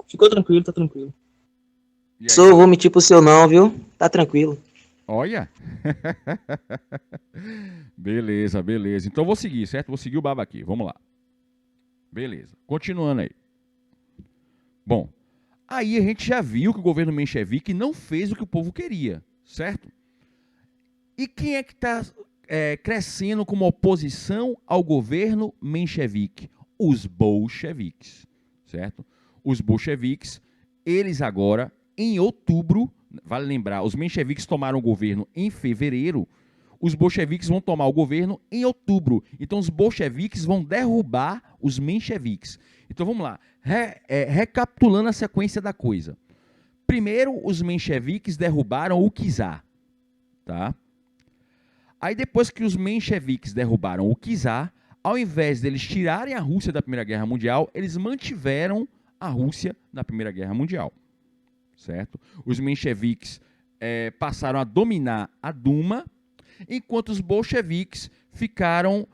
Ficou tranquilo, tá tranquilo. E aí? Só vou mentir pro seu não, viu? Tá tranquilo. Olha! Beleza, beleza. Então vou seguir, certo? Vou seguir o baba aqui. Vamos lá. Beleza. Continuando aí. Bom, aí a gente já viu que o governo menchevique não fez o que o povo queria, certo? E quem é que está crescendo como oposição ao governo menchevique? Os bolcheviques, certo? Os bolcheviques, eles agora, em outubro, vale lembrar, os mencheviques tomaram o governo em fevereiro, os bolcheviques vão tomar o governo em outubro. Então, os bolcheviques vão derrubar os mencheviques. Então, vamos lá. Recapitulando a sequência da coisa. Primeiro, os mencheviques derrubaram o czar. Tá? Aí, depois que os mencheviques derrubaram o czar, ao invés deles tirarem a Rússia da Primeira Guerra Mundial, eles mantiveram a Rússia na Primeira Guerra Mundial. Certo? Os mencheviques passaram a dominar a Duma, enquanto os bolcheviques ficaram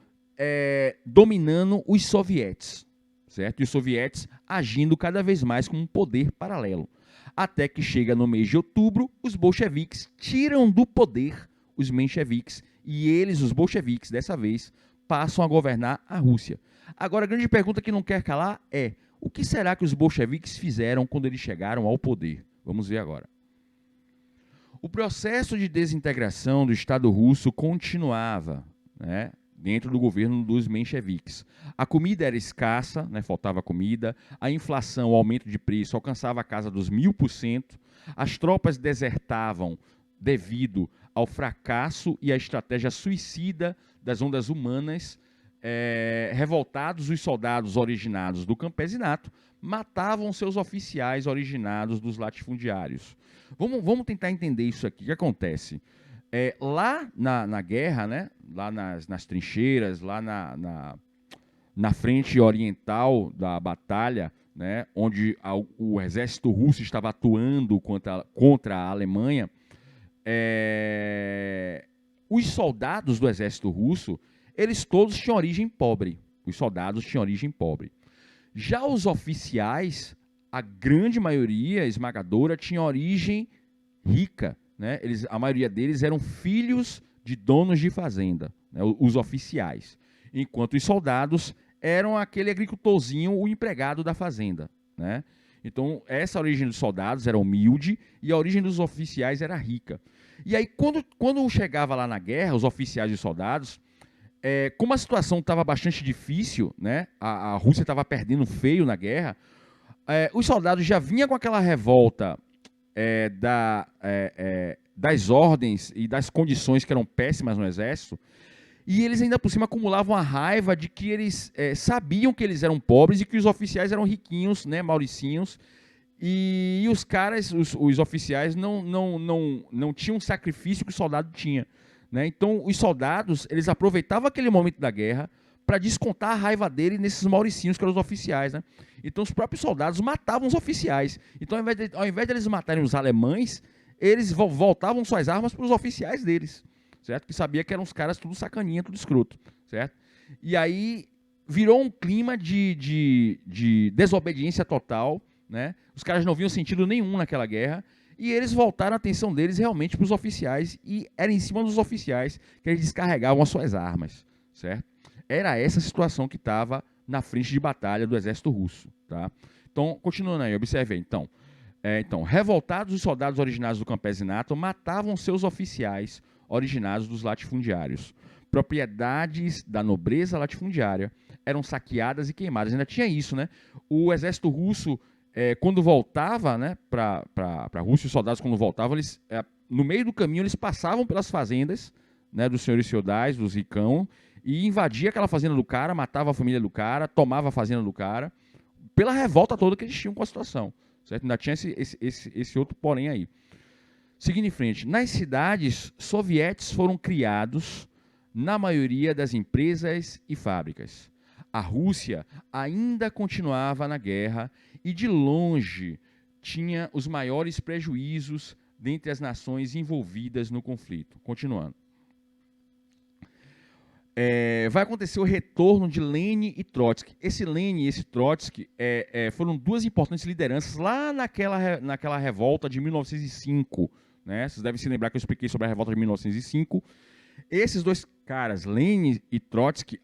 dominando os sovietes, certo? E os sovietes agindo cada vez mais como um poder paralelo. Até que chega no mês de outubro, os bolcheviques tiram do poder os mencheviques e eles, os bolcheviques, dessa vez, passam a governar a Rússia. Agora, a grande pergunta que não quer calar é: o que será que os bolcheviques fizeram quando eles chegaram ao poder? Vamos ver agora. O processo de desintegração do Estado russo continuava, né, dentro do governo dos mencheviques. A comida era escassa, né, faltava comida, a inflação, o aumento de preço alcançava a casa dos 1000%, as tropas desertavam devido ao fracasso e à estratégia suicida das ondas humanas. Revoltados, os soldados originados do campesinato matavam seus oficiais originados dos latifundiários. Vamos tentar entender isso aqui. O que acontece? Lá na guerra, né, lá nas trincheiras, lá na frente oriental da batalha, né, onde o exército russo estava atuando contra a Alemanha, os soldados do exército russo, eles todos tinham origem pobre. Os soldados tinham origem pobre. Já os oficiais, a grande maioria esmagadora, tinha origem rica, né? A maioria deles eram filhos de donos de fazenda, né? Os oficiais. Enquanto os soldados eram aquele agricultorzinho, o empregado da fazenda, né? Então, essa origem dos soldados era humilde e a origem dos oficiais era rica. E aí, quando chegava lá na guerra, os oficiais e os soldados, como a situação estava bastante difícil, né? A Rússia estava perdendo feio na guerra, os soldados já vinham com aquela revolta das ordens e das condições que eram péssimas no exército, e eles ainda por cima acumulavam a raiva de que eles sabiam que eles eram pobres e que os oficiais eram riquinhos, né, mauricinhos, e os caras, os oficiais, não tinham o sacrifício que o soldado tinha. né? Então, os soldados, eles aproveitavam aquele momento da guerra para descontar a raiva dele nesses mauricinhos que eram os oficiais, né? Então, os próprios soldados matavam os oficiais. Então, ao invés de eles matarem os alemães, eles voltavam suas armas para os oficiais deles, certo? Que sabia que eram os caras tudo sacaninha, tudo escroto, certo? E aí virou um clima de desobediência total, né? Os caras não viam sentido nenhum naquela guerra e eles voltaram a atenção deles realmente para os oficiais e era em cima dos oficiais que eles descarregavam as suas armas, certo? Era essa situação que estava na frente de batalha do exército russo, tá? Então, continuando aí, observe aí. Então, revoltados, os soldados originários do campesinato matavam seus oficiais originados dos latifundiários. Propriedades da nobreza latifundiária eram saqueadas e queimadas. Ainda tinha isso, né? O exército russo, quando voltava, né, para a Rússia, os soldados, quando voltavam, eles, no meio do caminho, eles passavam pelas fazendas, né, dos senhores feudais, dos ricão, e invadia aquela fazenda do cara, matava a família do cara, tomava a fazenda do cara, pela revolta toda que eles tinham com a situação. Certo? Ainda tinha esse outro porém aí. Seguindo em frente, nas cidades, sovietes foram criados na maioria das empresas e fábricas. A Rússia ainda continuava na guerra e, de longe, tinha os maiores prejuízos dentre as nações envolvidas no conflito. Continuando. Vai acontecer o retorno de Lenin e Trotsky. Esse Lenin e esse Trotsky foram duas importantes lideranças lá naquela revolta de 1905. Né? Vocês devem se lembrar que eu expliquei sobre a revolta de 1905. Esses dois caras, Lenin e Trotsky,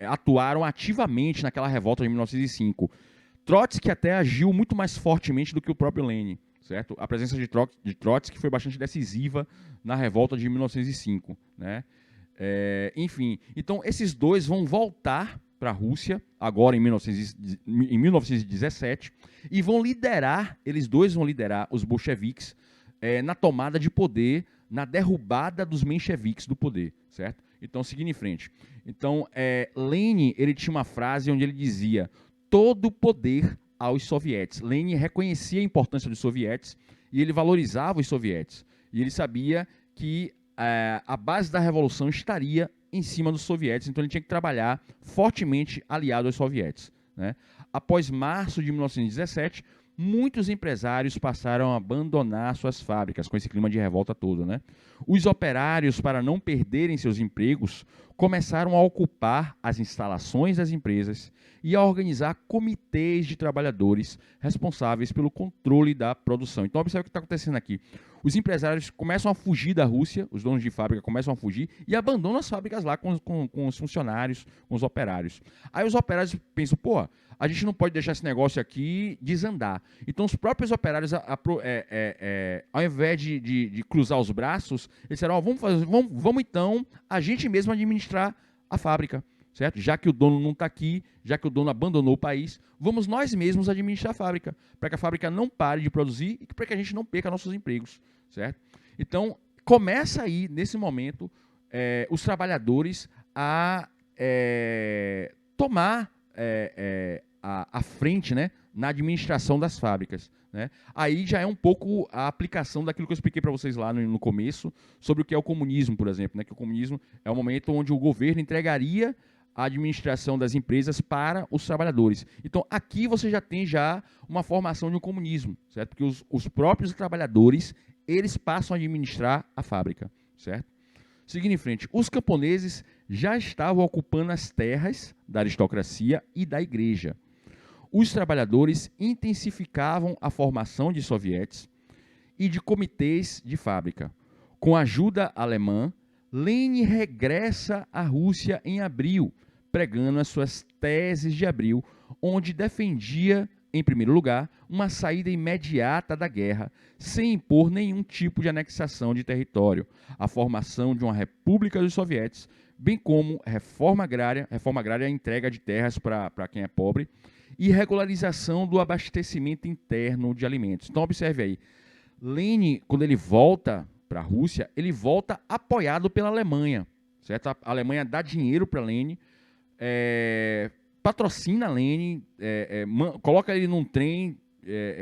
atuaram ativamente naquela revolta de 1905. Trotsky até agiu muito mais fortemente do que o próprio Lenin. Certo? A presença de Trotsky foi bastante decisiva na revolta de 1905. Né? Enfim, então esses dois vão voltar para a Rússia, agora em 1917, e eles dois vão liderar os bolcheviques na tomada de poder, na derrubada dos mencheviques do poder, certo? Então, seguindo em frente. Então, Lenin, ele tinha uma frase onde ele dizia: todo o poder aos sovietes. Lenin reconhecia a importância dos sovietes e ele valorizava os sovietes. E ele sabia que a base da revolução estaria em cima dos sovietes, então ele tinha que trabalhar fortemente aliado aos sovietes. Né? Após março de 1917, muitos empresários passaram a abandonar suas fábricas, com esse clima de revolta todo. Né? Os operários, para não perderem seus empregos, começaram a ocupar as instalações das empresas e a organizar comitês de trabalhadores responsáveis pelo controle da produção. Então, observe o que está acontecendo aqui. Os empresários começam a fugir da Rússia, os donos de fábrica começam a fugir e abandonam as fábricas lá com os funcionários, com os operários. Aí os operários pensam, pô, a gente não pode deixar esse negócio aqui desandar. Então, os próprios operários, ao invés de cruzar os braços, eles disseram, vamos então a gente mesmo administrar a fábrica. Certo? Já que o dono não está aqui, já que o dono abandonou o país, vamos nós mesmos administrar a fábrica, para que a fábrica não pare de produzir e para que a gente não perca nossos empregos. Certo? Então, começa aí, nesse momento, os trabalhadores a tomar a frente, né, na administração das fábricas. Né? Aí já é um pouco a aplicação daquilo que eu expliquei para vocês lá no começo, sobre o que é o comunismo, por exemplo. Né? Que o comunismo é o momento onde o governo entregaria a administração das empresas para os trabalhadores. Então, aqui você já tem uma formação de um comunismo, certo? Porque os próprios trabalhadores, eles passam a administrar a fábrica, certo? Seguindo em frente, os camponeses já estavam ocupando as terras da aristocracia e da igreja. Os trabalhadores intensificavam a formação de sovietes e de comitês de fábrica. Com a ajuda alemã, Lenin regressa à Rússia em abril, pregando as suas teses de abril, onde defendia, em primeiro lugar, uma saída imediata da guerra, sem impor nenhum tipo de anexação de território, a formação de uma república dos sovietes, bem como reforma agrária, a entrega de terras para quem é pobre, e regularização do abastecimento interno de alimentos. Então, observe aí, Lenin, quando ele volta para a Rússia, ele volta apoiado pela Alemanha. Certo? A Alemanha dá dinheiro para Lenin, patrocina Lenin, coloca ele num trem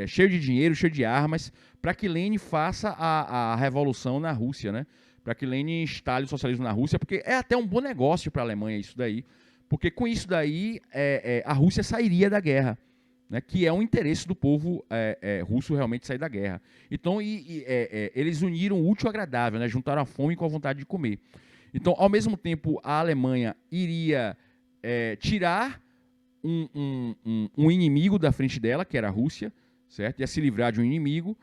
cheio de dinheiro, cheio de armas, para que Lenin faça a revolução na Rússia. Né? para que Lenin instale o socialismo na Rússia, porque é até um bom negócio para a Alemanha isso daí, porque com isso daí a Rússia sairia da guerra, né, que é um interesse do povo russo realmente sair da guerra. Então, eles uniram o útil ao agradável, né, juntaram a fome com a vontade de comer. Então, ao mesmo tempo, a Alemanha iria tirar um inimigo da frente dela, que era a Rússia, certo? Ia se livrar de um inimigo,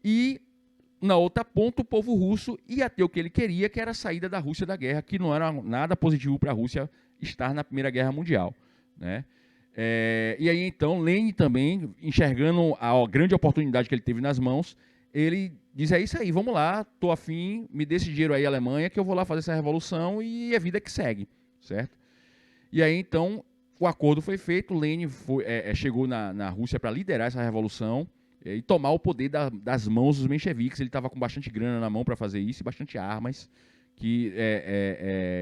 e na outra ponta o povo russo ia ter o que ele queria, que era a saída da Rússia da guerra, que não era nada positivo para a Rússia estar na Primeira Guerra Mundial, né? E aí então Lenin também, enxergando a grande oportunidade que ele teve nas mãos, ele diz, é isso aí, vamos lá, tô afim, me dê esse dinheiro aí, Alemanha, que eu vou lá fazer essa revolução e é vida que segue, certo? E aí então o acordo foi feito, Lenin chegou na Rússia para liderar essa revolução e tomar o poder das mãos dos mencheviques. Ele estava com bastante grana na mão para fazer isso e bastante armas, que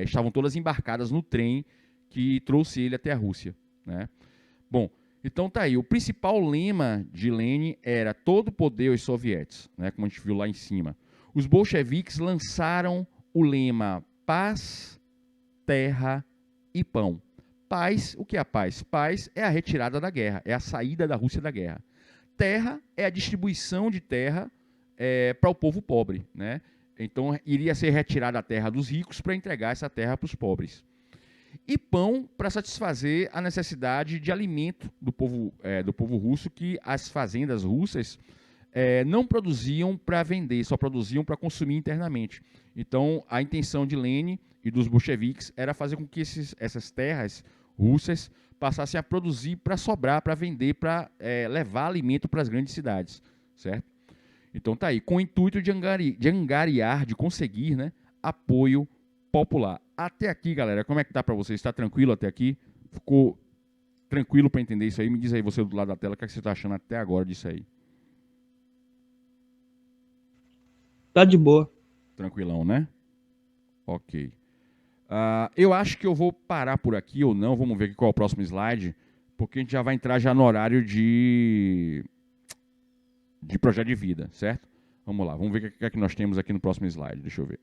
estavam todas embarcadas no trem que trouxe ele até a Rússia, né? Bom, então tá aí. O principal lema de Lenin era todo o poder aos sovietes, né, como a gente viu lá em cima. Os bolcheviques lançaram o lema paz, terra e pão. Paz, o que é a paz? Paz é a retirada da guerra, é a saída da Rússia da guerra. Terra é a distribuição de terra para o povo pobre, né? Então, iria ser retirada a terra dos ricos para entregar essa terra para os pobres. E pão para satisfazer a necessidade de alimento do povo russo, que as fazendas russas não produziam para vender, só produziam para consumir internamente. Então, a intenção de Lenin e dos bolcheviques era fazer com que essas terras russas passassem a produzir para sobrar, para vender, para levar alimento para as grandes cidades, certo? Então tá aí, com o intuito de angariar, de conseguir, né, apoio popular. Até aqui, galera, como é que tá para vocês? Está tranquilo até aqui? Ficou tranquilo para entender isso aí? Me diz aí você do lado da tela, o que você está achando até agora disso aí? Tá de boa. Tranquilão, né? Ok. Eu acho que eu vou parar por aqui ou não. Vamos ver aqui qual é o próximo slide, porque a gente já vai entrar já no horário de projeto de vida, certo? Vamos lá, vamos ver o que é que nós temos aqui no próximo slide. Deixa eu ver.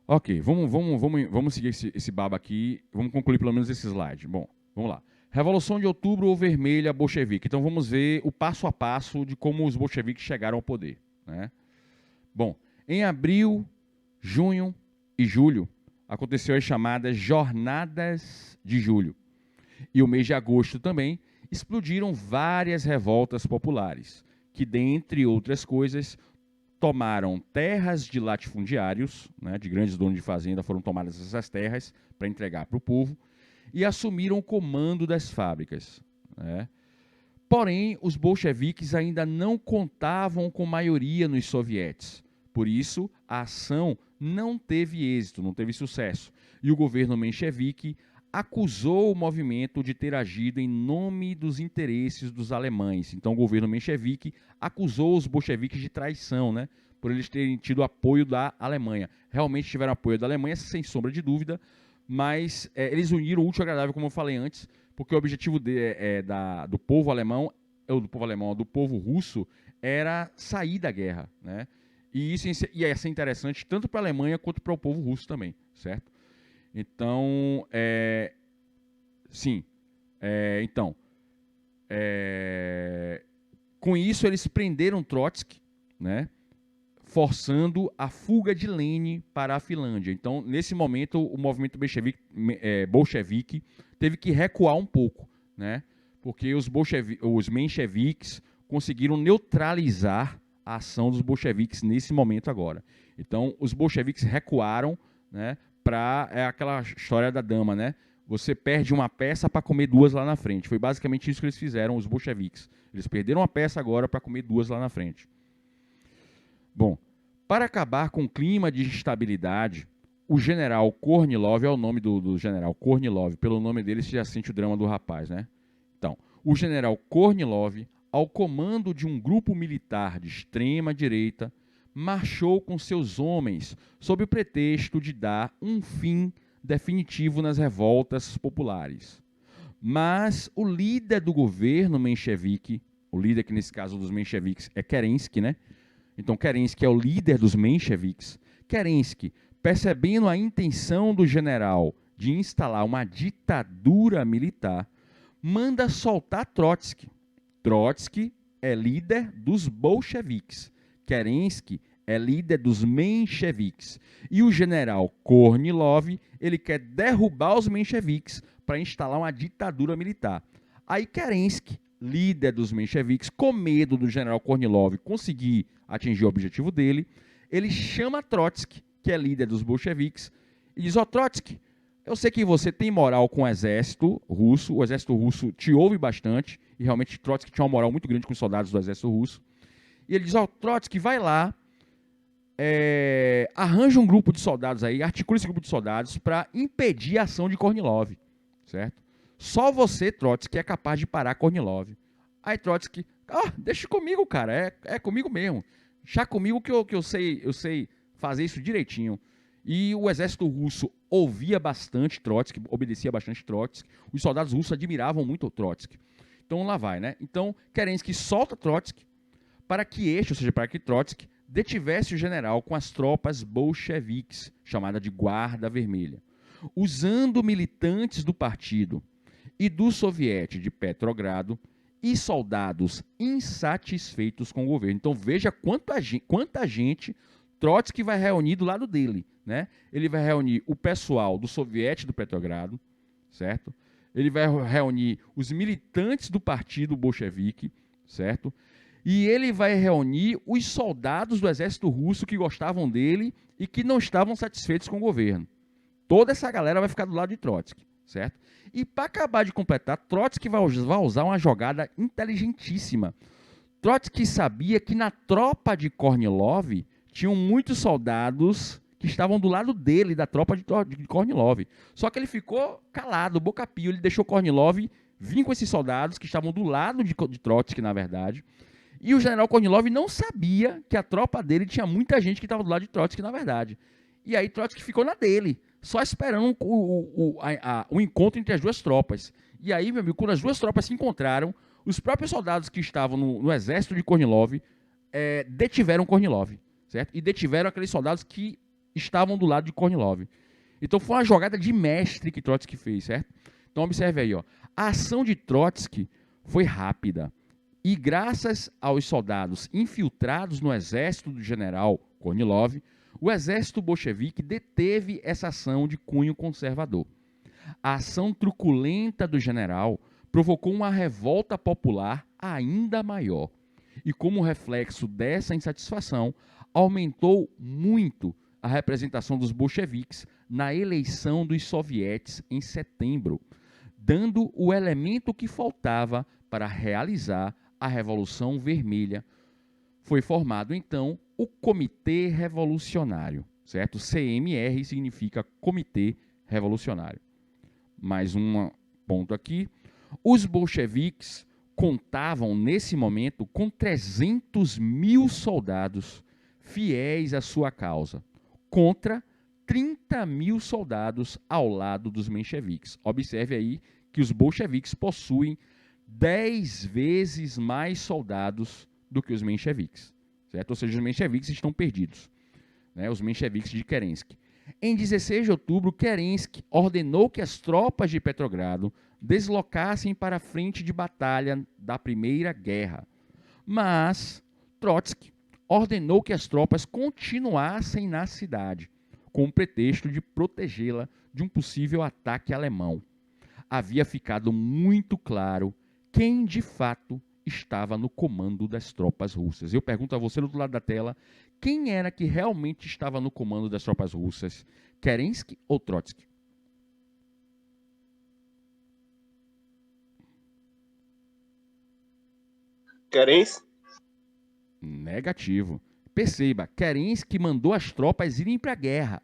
Ok, vamos seguir esse baba aqui. Vamos concluir pelo menos esse slide. Bom, vamos lá. Revolução de Outubro ou Vermelha bolchevique. Então vamos ver o passo a passo de como os bolcheviques chegaram ao poder, né? Bom, em abril, junho e julho aconteceu as chamadas Jornadas de Julho. E o mês de agosto também explodiram várias revoltas populares, que, dentre outras coisas, tomaram terras de latifundiários, né, de grandes donos de fazenda, foram tomadas essas terras para entregar para o povo, e assumiram o comando das fábricas, né? Porém, os bolcheviques ainda não contavam com maioria nos sovietes. Por isso, a ação não teve êxito, não teve sucesso. E o governo menchevique acusou o movimento de ter agido em nome dos interesses dos alemães. Então, o governo menchevique acusou os bolcheviques de traição, né, por eles terem tido apoio da Alemanha. Realmente tiveram apoio da Alemanha, sem sombra de dúvida, mas eles uniram o útil ao agradável, como eu falei antes, porque o objetivo do povo alemão, do povo russo, era sair da guerra, né? E isso ia ser interessante tanto para a Alemanha quanto para o povo russo também, certo? Então, com isso eles prenderam Trotsky, né, forçando a fuga de Lenin para a Finlândia. Então, nesse momento, o movimento bolchevique teve que recuar um pouco, né, porque os mencheviques conseguiram neutralizar a ação dos bolcheviques nesse momento agora. Então, os bolcheviques recuaram, né, para aquela história da dama, né? Você perde uma peça para comer duas lá na frente. Foi basicamente isso que eles fizeram, os bolcheviques. Eles perderam uma peça agora para comer duas lá na frente. Bom, para acabar com o clima de instabilidade, o general Kornilov, é o nome do general Kornilov, pelo nome dele você já sente o drama do rapaz, né? Então, o general Kornilov, ao comando de um grupo militar de extrema direita, marchou com seus homens sob o pretexto de dar um fim definitivo nas revoltas populares. Mas o líder do governo menchevique, O líder, que nesse caso dos mencheviques, é Kerensky, né? Então, Kerensky é o líder dos mencheviques. Kerensky, percebendo a intenção do general de instalar uma ditadura militar, manda soltar Trotsky. Trotsky é líder dos bolcheviques. Kerensky é líder dos mencheviques. E o general Kornilov, ele quer derrubar os mencheviques para instalar uma ditadura militar. Aí Kerensky, líder dos mencheviques, com medo do general Kornilov conseguir atingir o objetivo dele, ele chama Trotsky, que é líder dos bolcheviques, e diz: ó, Trotsky, eu sei que você tem moral com o exército russo te ouve bastante, e realmente Trotsky tinha uma moral muito grande com os soldados do exército russo. E ele diz: ó, Trotsky, vai lá, arranja um grupo de soldados aí, articula esse grupo de soldados para impedir a ação de Kornilov, certo? Só você, Trotsky, é capaz de parar Kornilov. Aí Trotsky: deixa comigo, cara, é comigo mesmo. Já comigo que eu sei fazer isso direitinho. E o exército russo ouvia bastante Trotsky, obedecia bastante Trotsky. Os soldados russos admiravam muito o Trotsky. Então lá vai, né? Então Kerensky solta Trotsky para que Trotsky detivesse o general com as tropas bolcheviques, chamada de Guarda Vermelha. Usando militantes do partido e do soviete de Petrogrado e soldados insatisfeitos com o governo. Então veja quanta gente Trotsky vai reunir do lado dele, né? Ele vai reunir o pessoal do soviete do Petrogrado, certo? Ele vai reunir os militantes do partido bolchevique, certo? E ele vai reunir os soldados do exército russo que gostavam dele e que não estavam satisfeitos com o governo. Toda essa galera vai ficar do lado de Trotsky, certo? E para acabar de completar, Trotsky vai usar uma jogada inteligentíssima. Trotsky sabia que na tropa de Kornilov tinham muitos soldados que estavam do lado dele, da tropa de Kornilov. Só que ele ficou calado, boca pio, ele deixou Kornilov vir com esses soldados que estavam do lado de Trotsky, na verdade. E o general Kornilov não sabia que a tropa dele tinha muita gente que estava do lado de Trotsky, na verdade. E aí Trotsky ficou na dele, só esperando o encontro entre as duas tropas. E aí, meu amigo, quando as duas tropas se encontraram, os próprios soldados que estavam no exército de Kornilov detiveram Kornilov, certo? E detiveram aqueles soldados que estavam do lado de Kornilov. Então foi uma jogada de mestre que Trotsky fez, certo? Então observe aí, ó. A ação de Trotsky foi rápida. E graças aos soldados infiltrados no exército do general Kornilov, o exército bolchevique deteve essa ação de cunho conservador. A ação truculenta do general provocou uma revolta popular ainda maior. E como reflexo dessa insatisfação, aumentou muito a representação dos bolcheviques na eleição dos sovietes em setembro, dando o elemento que faltava para realizar a Revolução Vermelha. Foi formado, então, o Comitê Revolucionário, certo? CMR significa Comitê Revolucionário. Mais um ponto aqui. Os bolcheviques contavam, nesse momento, com 300 mil soldados fiéis à sua causa, contra 30 mil soldados ao lado dos mencheviques. Observe aí que os bolcheviques possuem 10 vezes mais soldados do que os mencheviques, certo? Ou seja, os mencheviques estão perdidos, né? Os mencheviques de Kerensky. Em 16 de outubro, Kerensky ordenou que as tropas de Petrogrado deslocassem para a frente de batalha da Primeira Guerra. Mas Trotsky ordenou que as tropas continuassem na cidade, com o pretexto de protegê-la de um possível ataque alemão. Havia ficado muito claro quem de fato estava no comando das tropas russas. Eu pergunto a você do outro lado da tela, quem era que realmente estava no comando das tropas russas? Kerensky ou Trotsky? Kerensky? Negativo. Perceba, Kerensky mandou as tropas irem para a guerra.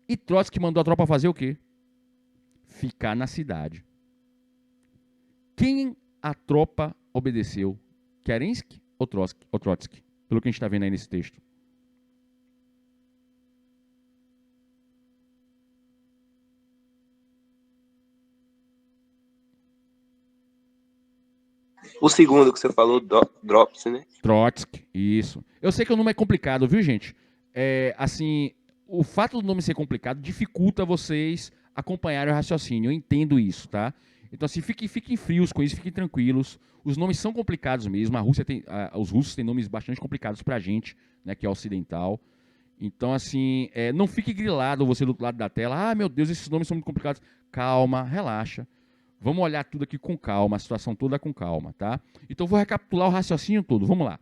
E Trotsky mandou a tropa fazer o quê? Ficar na cidade. Quem a tropa obedeceu? Kerensky ou Trotsky? Pelo que a gente está vendo aí nesse texto. O segundo que você falou, Drops, né? Trotsky, isso. Eu sei que o nome é complicado, viu, gente? Assim, o fato do nome ser complicado dificulta vocês acompanharem o raciocínio. Eu entendo isso, tá? Então, assim, fiquem frios com isso, fiquem tranquilos. Os nomes são complicados mesmo. Os russos têm nomes bastante complicados pra gente, né, que é ocidental. Então, assim, não fique grilado você do outro lado da tela. Ah, meu Deus, esses nomes são muito complicados. Calma, relaxa. Vamos olhar tudo aqui com calma, a situação toda com calma, tá? Então, vou recapitular o raciocínio todo. Vamos lá.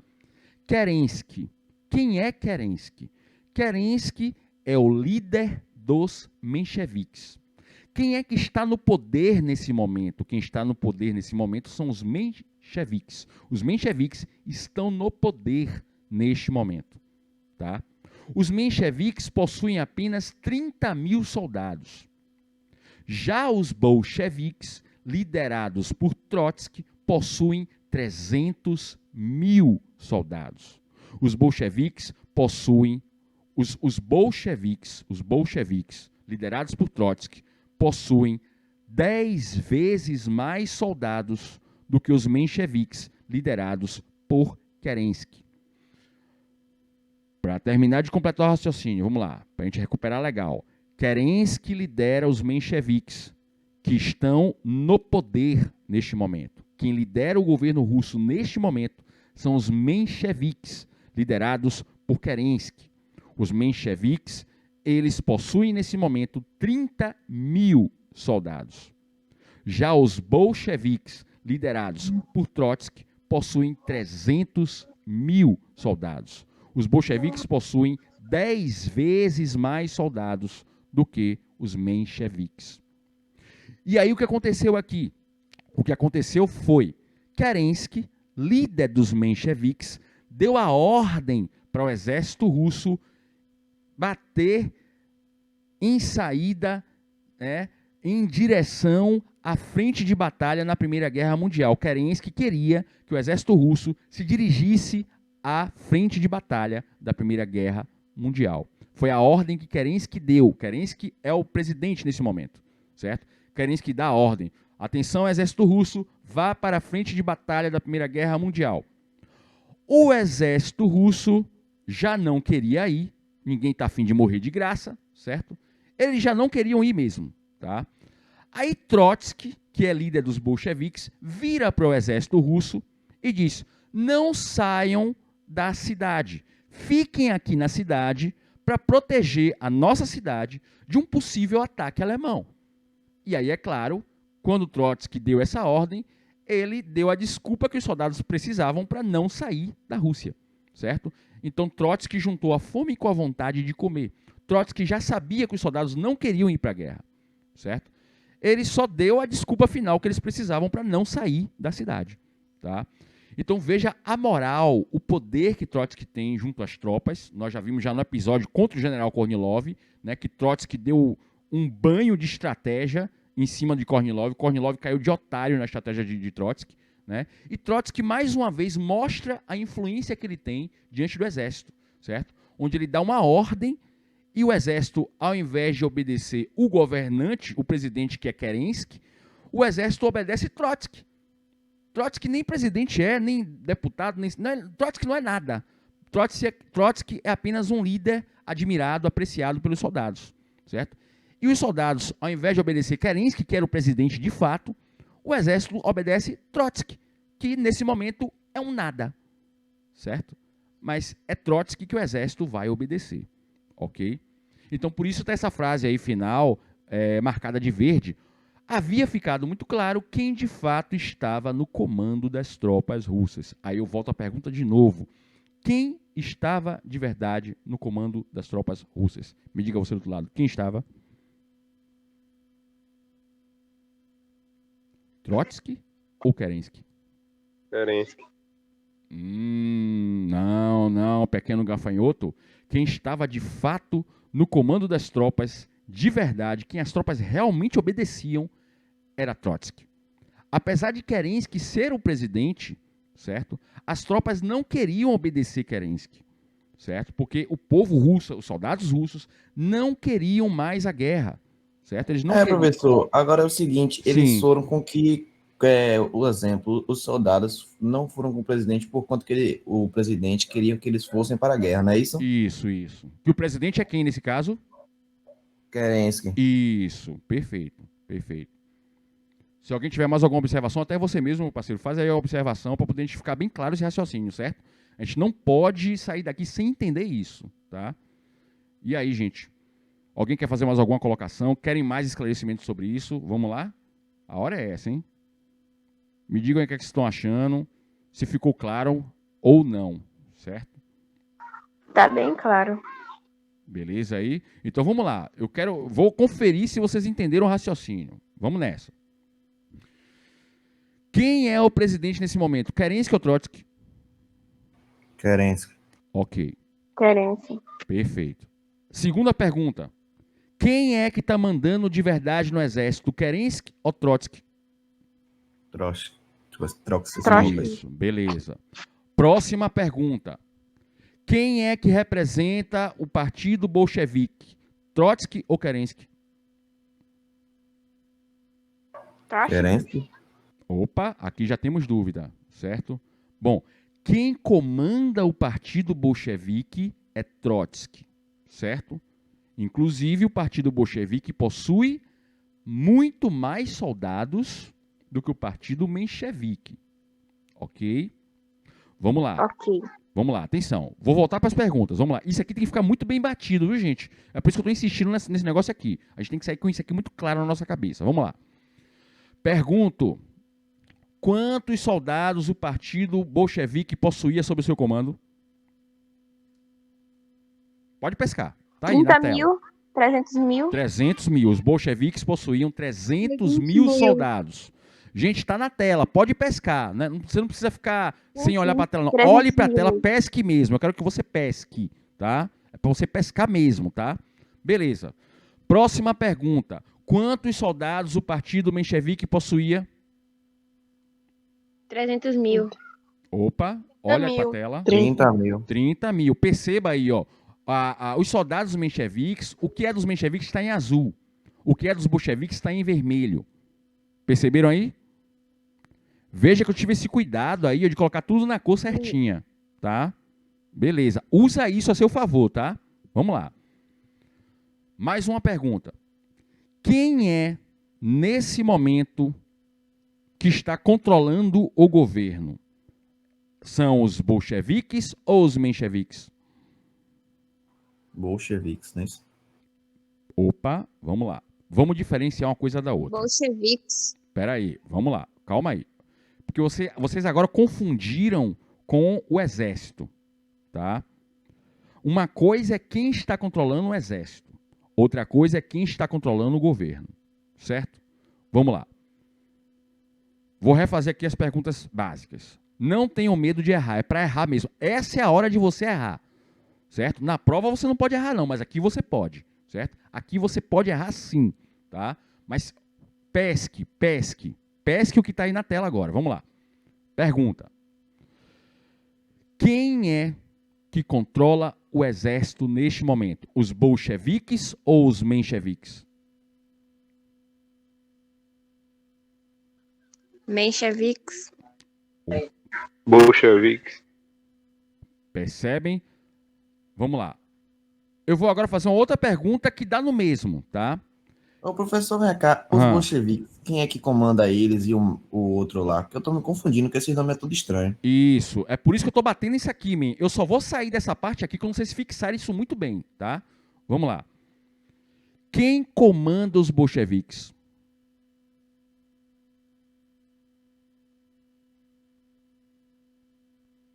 Kerensky. Quem é Kerensky? Kerensky é o líder dos mencheviques. Quem é que está no poder nesse momento? Quem está no poder nesse momento são os mencheviques. Os mencheviques estão no poder neste momento, tá? Os mencheviques possuem apenas 30 mil soldados. Já os bolcheviques, liderados por Trotsky, possuem 300 mil soldados. Os bolcheviques possuem, os bolcheviques, liderados por Trotsky, possuem 10 vezes mais soldados do que os mencheviques, liderados por Kerensky. Para terminar de completar o raciocínio, vamos lá, para a gente recuperar legal. Kerensky lidera os mencheviques, que estão no poder neste momento. Quem lidera o governo russo neste momento são os mencheviques, liderados por Kerensky. Os mencheviques, eles possuem nesse momento 30 mil soldados. Já os bolcheviques, liderados por Trotsky, possuem 300 mil soldados. Os bolcheviques possuem 10 vezes mais soldados do que os mencheviques. E aí o que aconteceu aqui? O que aconteceu foi Kerensky, líder dos mencheviques, deu a ordem para o exército russo bater em saída, em direção à frente de batalha na Primeira Guerra Mundial. Kerensky queria que o exército russo se dirigisse à frente de batalha da Primeira Guerra Mundial. Foi a ordem que Kerensky deu. Kerensky é o presidente nesse momento, certo? Kerensky dá a ordem. Atenção, exército russo, vá para a frente de batalha da Primeira Guerra Mundial. O exército russo já não queria ir. Ninguém está afim de morrer de graça, certo? Eles já não queriam ir mesmo, tá? Aí Trotsky, que é líder dos bolcheviques, vira para o exército russo e diz: não saiam da cidade. Fiquem aqui na cidade para proteger a nossa cidade de um possível ataque alemão. E aí, é claro, quando Trotsky deu essa ordem, ele deu a desculpa que os soldados precisavam para não sair da Rússia, certo? Então Trotsky juntou a fome com a vontade de comer. Trotsky já sabia que os soldados não queriam ir para a guerra, certo? Ele só deu a desculpa final que eles precisavam para não sair da cidade, tá? Então veja a moral, o poder que Trotsky tem junto às tropas. Nós já vimos já no episódio contra o general Kornilov, né, que Trotsky deu um banho de estratégia em cima de Kornilov. Kornilov caiu de otário na estratégia de Trotsky, né? E Trotsky, mais uma vez, mostra a influência que ele tem diante do exército, certo? Onde ele dá uma ordem e o exército, ao invés de obedecer o governante, o presidente, que é Kerensky, o exército obedece Trotsky. Trotsky nem presidente nem deputado, Trotsky não é nada. Trotsky é apenas um líder admirado, apreciado pelos soldados, certo? E os soldados, ao invés de obedecer Kerensky, que era o presidente de fato, o exército obedece Trotsky, que nesse momento é um nada, certo? Mas é Trotsky que o exército vai obedecer, ok? Então, por isso está essa frase aí final, marcada de verde. Havia ficado muito claro quem de fato estava no comando das tropas russas. Aí eu volto à pergunta de novo. Quem estava de verdade no comando das tropas russas? Me diga você do outro lado. Quem estava? Trotsky ou Kerensky? Kerensky. Não, pequeno gafanhoto. Quem estava de fato no comando das tropas, de verdade, quem as tropas realmente obedeciam, era Trotsky. Apesar de Kerensky ser o presidente, certo? As tropas não queriam obedecer Kerensky, certo? Porque o povo russo, os soldados russos, não queriam mais a guerra, certo? Eles não queriam... Professor, agora é o seguinte, eles Sim. foram com que o exemplo, os soldados não foram com o presidente por conta que o presidente queria que eles fossem para a guerra, não é isso? Isso. E o presidente é quem nesse caso? Kerensky. Isso, perfeito. Se alguém tiver mais alguma observação, até você mesmo, parceiro, faz aí a observação para poder a gente ficar bem claro esse raciocínio, certo? A gente não pode sair daqui sem entender isso, tá? E aí, gente? Alguém quer fazer mais alguma colocação? Querem mais esclarecimentos sobre isso? Vamos lá? A hora é essa, hein? Me digam aí o que vocês estão achando, se ficou claro ou não, certo? Tá bem claro. Beleza aí? Então vamos lá. Vou conferir se vocês entenderam o raciocínio. Vamos nessa. Quem é o presidente nesse momento? Kerensky ou Trotsky? Kerensky. Ok, Kerensky. perfeito. Segunda pergunta. Quem é que está mandando de verdade no exército? Kerensky ou Trotsky? Trotsky. Isso, beleza. Próxima pergunta. Quem é que representa o partido bolchevique? Trotsky ou Kerensky? Kerensky. Opa, aqui já temos dúvida, certo? Bom, quem comanda o partido bolchevique é Trotsky, certo? Inclusive, o partido bolchevique possui muito mais soldados do que o partido menchevique. Ok? Vamos lá. Ok. Vamos lá, atenção. Vou voltar para as perguntas. Vamos lá. Isso aqui tem que ficar muito bem batido, viu, gente? É por isso que eu estou insistindo nesse negócio aqui. A gente tem que sair com isso aqui muito claro na nossa cabeça. Vamos lá. Pergunto. Quantos soldados o partido bolchevique possuía sob o seu comando? Pode pescar. Tá aí na 30 tela. mil, 300 mil. 300 mil. Os bolcheviques possuíam 300 mil soldados. Gente, está na tela. Pode pescar. Né? Você não precisa ficar sem olhar para a tela, não. 300 Olhe para a tela, mil. pesque mesmo. Eu quero que você pesque, tá? É para você pescar mesmo, tá? Beleza. Próxima pergunta. Quantos soldados o partido menchevique possuía? 300 mil. Opa, olha para a mil. tela. 30 mil. 30 mil. Perceba aí, ó. Os soldados mencheviques, o que é dos mencheviques está em azul. O que é dos bolcheviques está em vermelho. Perceberam aí? Veja que eu tive esse cuidado aí de colocar tudo na cor certinha, tá? Beleza. Usa isso a seu favor, tá? Vamos lá. Mais uma pergunta. Quem é, nesse momento, que está controlando o governo? São os bolcheviques ou os mencheviques? Bolcheviques, né? Opa, vamos lá. Vamos diferenciar uma coisa da outra. Bolcheviques. Espera aí, vamos lá. Calma aí. Porque vocês agora confundiram com o exército, tá? Uma coisa é quem está controlando o exército. Outra coisa é quem está controlando o governo, certo? Vamos lá. Vou refazer aqui as perguntas básicas. Não tenham medo de errar, é para errar mesmo. Essa é a hora de você errar, certo? Na prova você não pode errar não, mas aqui você pode, certo? Aqui você pode errar sim, tá? Mas pesque o que está aí na tela agora. Vamos lá. Pergunta. Quem é que controla o exército neste momento? Os bolcheviques ou os mencheviques? Mencheviques. Bolcheviques. Percebem? Vamos lá. Eu vou agora fazer uma outra pergunta que dá no mesmo, tá? Ô, professor, vem cá. Os bolcheviques, quem é que comanda eles e o outro lá? Porque eu tô me confundindo, porque esse nome é tudo estranho. Isso. É por isso que eu tô batendo isso aqui, man. Eu só vou sair dessa parte aqui quando vocês fixarem isso muito bem, tá? Vamos lá. Quem comanda os bolcheviques?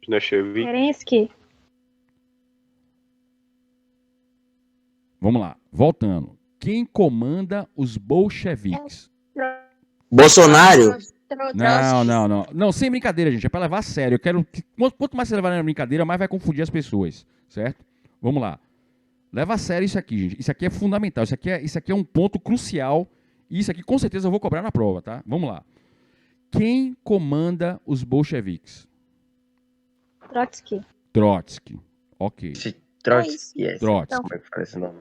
Bolchevique. Kerensky. Vamos lá. Voltando. Quem comanda os bolcheviques? Bolsonaro? Não. Não, sem brincadeira, gente. É para levar a sério. Eu quero que, quanto mais você levar na brincadeira, mais vai confundir as pessoas, certo? Vamos lá. Leva a sério isso aqui, gente. Isso aqui é fundamental. Isso aqui é um ponto crucial. E isso aqui, com certeza, eu vou cobrar na prova, tá? Vamos lá. Quem comanda os bolcheviques? Trotsky. Trotsky. Ok. Trotsky, yes. Trotsky. Como é que fala esse nome?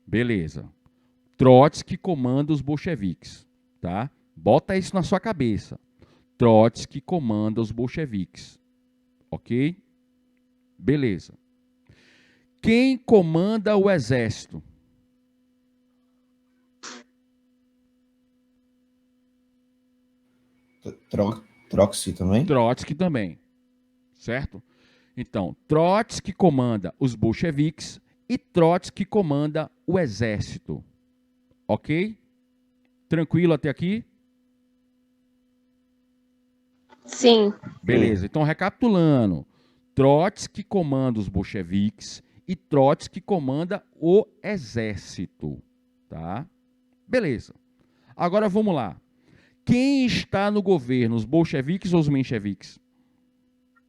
Beleza. Trotsky comanda os bolcheviques, tá? Bota isso na sua cabeça. Trotsky comanda os bolcheviques. Ok? Beleza. Quem comanda o exército? Trotsky também? Trotsky também. Certo? Então, Trotsky comanda os bolcheviques e Trotsky comanda o exército. Ok? Tranquilo até aqui? Sim. Beleza. Então, recapitulando. Trotsky comanda os bolcheviques e Trotsky comanda o exército. Tá? Beleza. Agora vamos lá. Quem está no governo, os bolcheviques ou os mencheviques?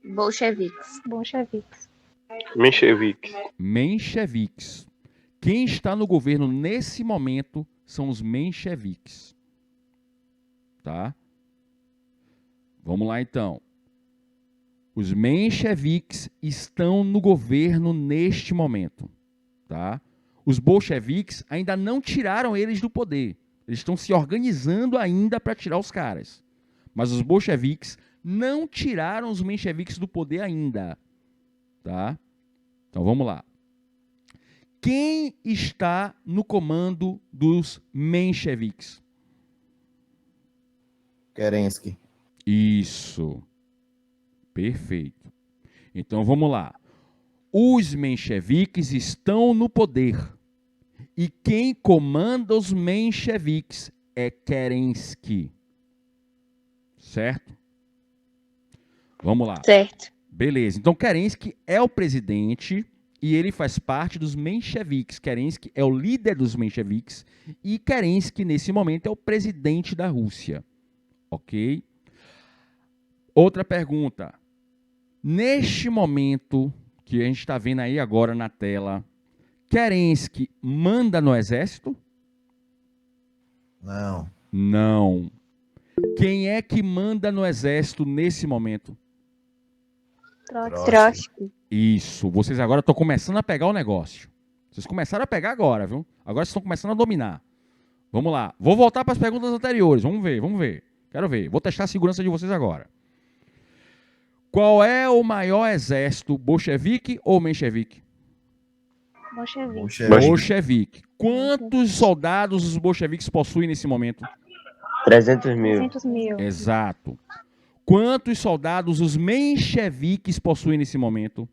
Bolcheviques. Bolcheviques. Mencheviques. Mencheviques. Quem está no governo nesse momento são os mencheviques. Tá? Vamos lá então. Os mencheviques estão no governo neste momento. Tá? Os bolcheviques ainda não tiraram eles do poder. Eles estão se organizando ainda para tirar os caras. Mas os bolcheviques não tiraram os mencheviques do poder ainda. Tá? Então vamos lá. Quem está no comando dos mencheviques? Kerensky. Isso. Perfeito. Então vamos lá. Os mencheviques estão no poder. E quem comanda os mencheviques é Kerensky. Certo? Vamos lá. Certo. Beleza. Então Kerensky é o presidente e ele faz parte dos mencheviques. Kerensky é o líder dos mencheviques e Kerensky, nesse momento, é o presidente da Rússia. Ok? Outra pergunta. Neste momento que a gente está vendo aí agora na tela, Kerensky manda no exército? Não. Não. Quem é que manda no exército nesse momento? Trotsky. Isso. Vocês agora estão começando a pegar o negócio. Vocês começaram a pegar agora, viu? Agora vocês estão começando a dominar. Vamos lá. Vou voltar para as perguntas anteriores. Vamos ver. Quero ver. Vou testar a segurança de vocês agora. Qual é o maior exército, bolchevique ou menchevique? Bolchevique. Bolchevique. Quantos soldados os bolcheviques possuem nesse momento? 300 mil. 300 mil. Exato. Quantos soldados os mencheviques possuem nesse momento?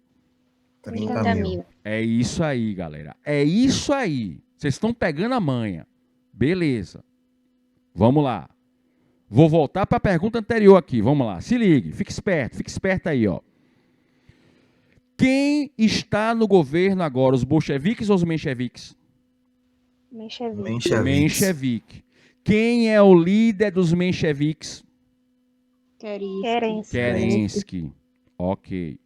30 mil. É isso aí, galera. É isso aí. Vocês estão pegando a manha. Beleza. Vamos lá. Vou voltar para a pergunta anterior aqui. Vamos lá. Se ligue. Fique esperto aí, ó. Quem está no governo agora, os bolcheviques ou os mencheviques? Menchevique. Menchevique. Quem é o líder dos mencheviques? Kerensky. Kerensky. Ok.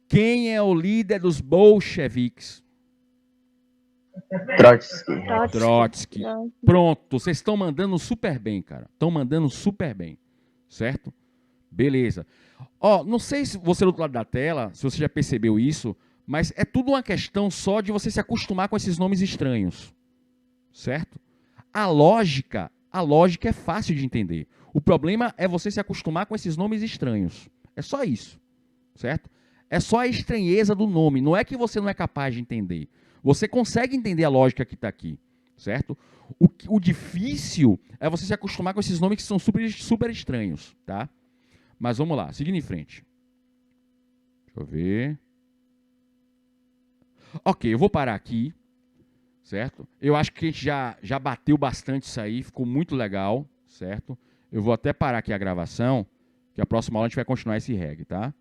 Quem é o líder dos bolcheviques? Trotsky. Trotsky. Pronto, vocês estão mandando super bem, cara. Estão mandando super bem. Certo? Beleza. Ó, não sei se você do outro lado da tela, se você já percebeu isso, mas é tudo uma questão só de você se acostumar com esses nomes estranhos. Certo? A lógica é fácil de entender. O problema é você se acostumar com esses nomes estranhos. É só isso. Certo? É só a estranheza do nome. Não é que você não é capaz de entender. Você consegue entender a lógica que está aqui, certo? O difícil é você se acostumar com esses nomes que são super estranhos, tá? Mas vamos lá, seguindo em frente. Deixa eu ver. Ok, eu vou parar aqui, certo? Eu acho que a gente já bateu bastante isso aí, ficou muito legal, certo? Eu vou até parar aqui a gravação, que a próxima aula a gente vai continuar esse reggae, tá?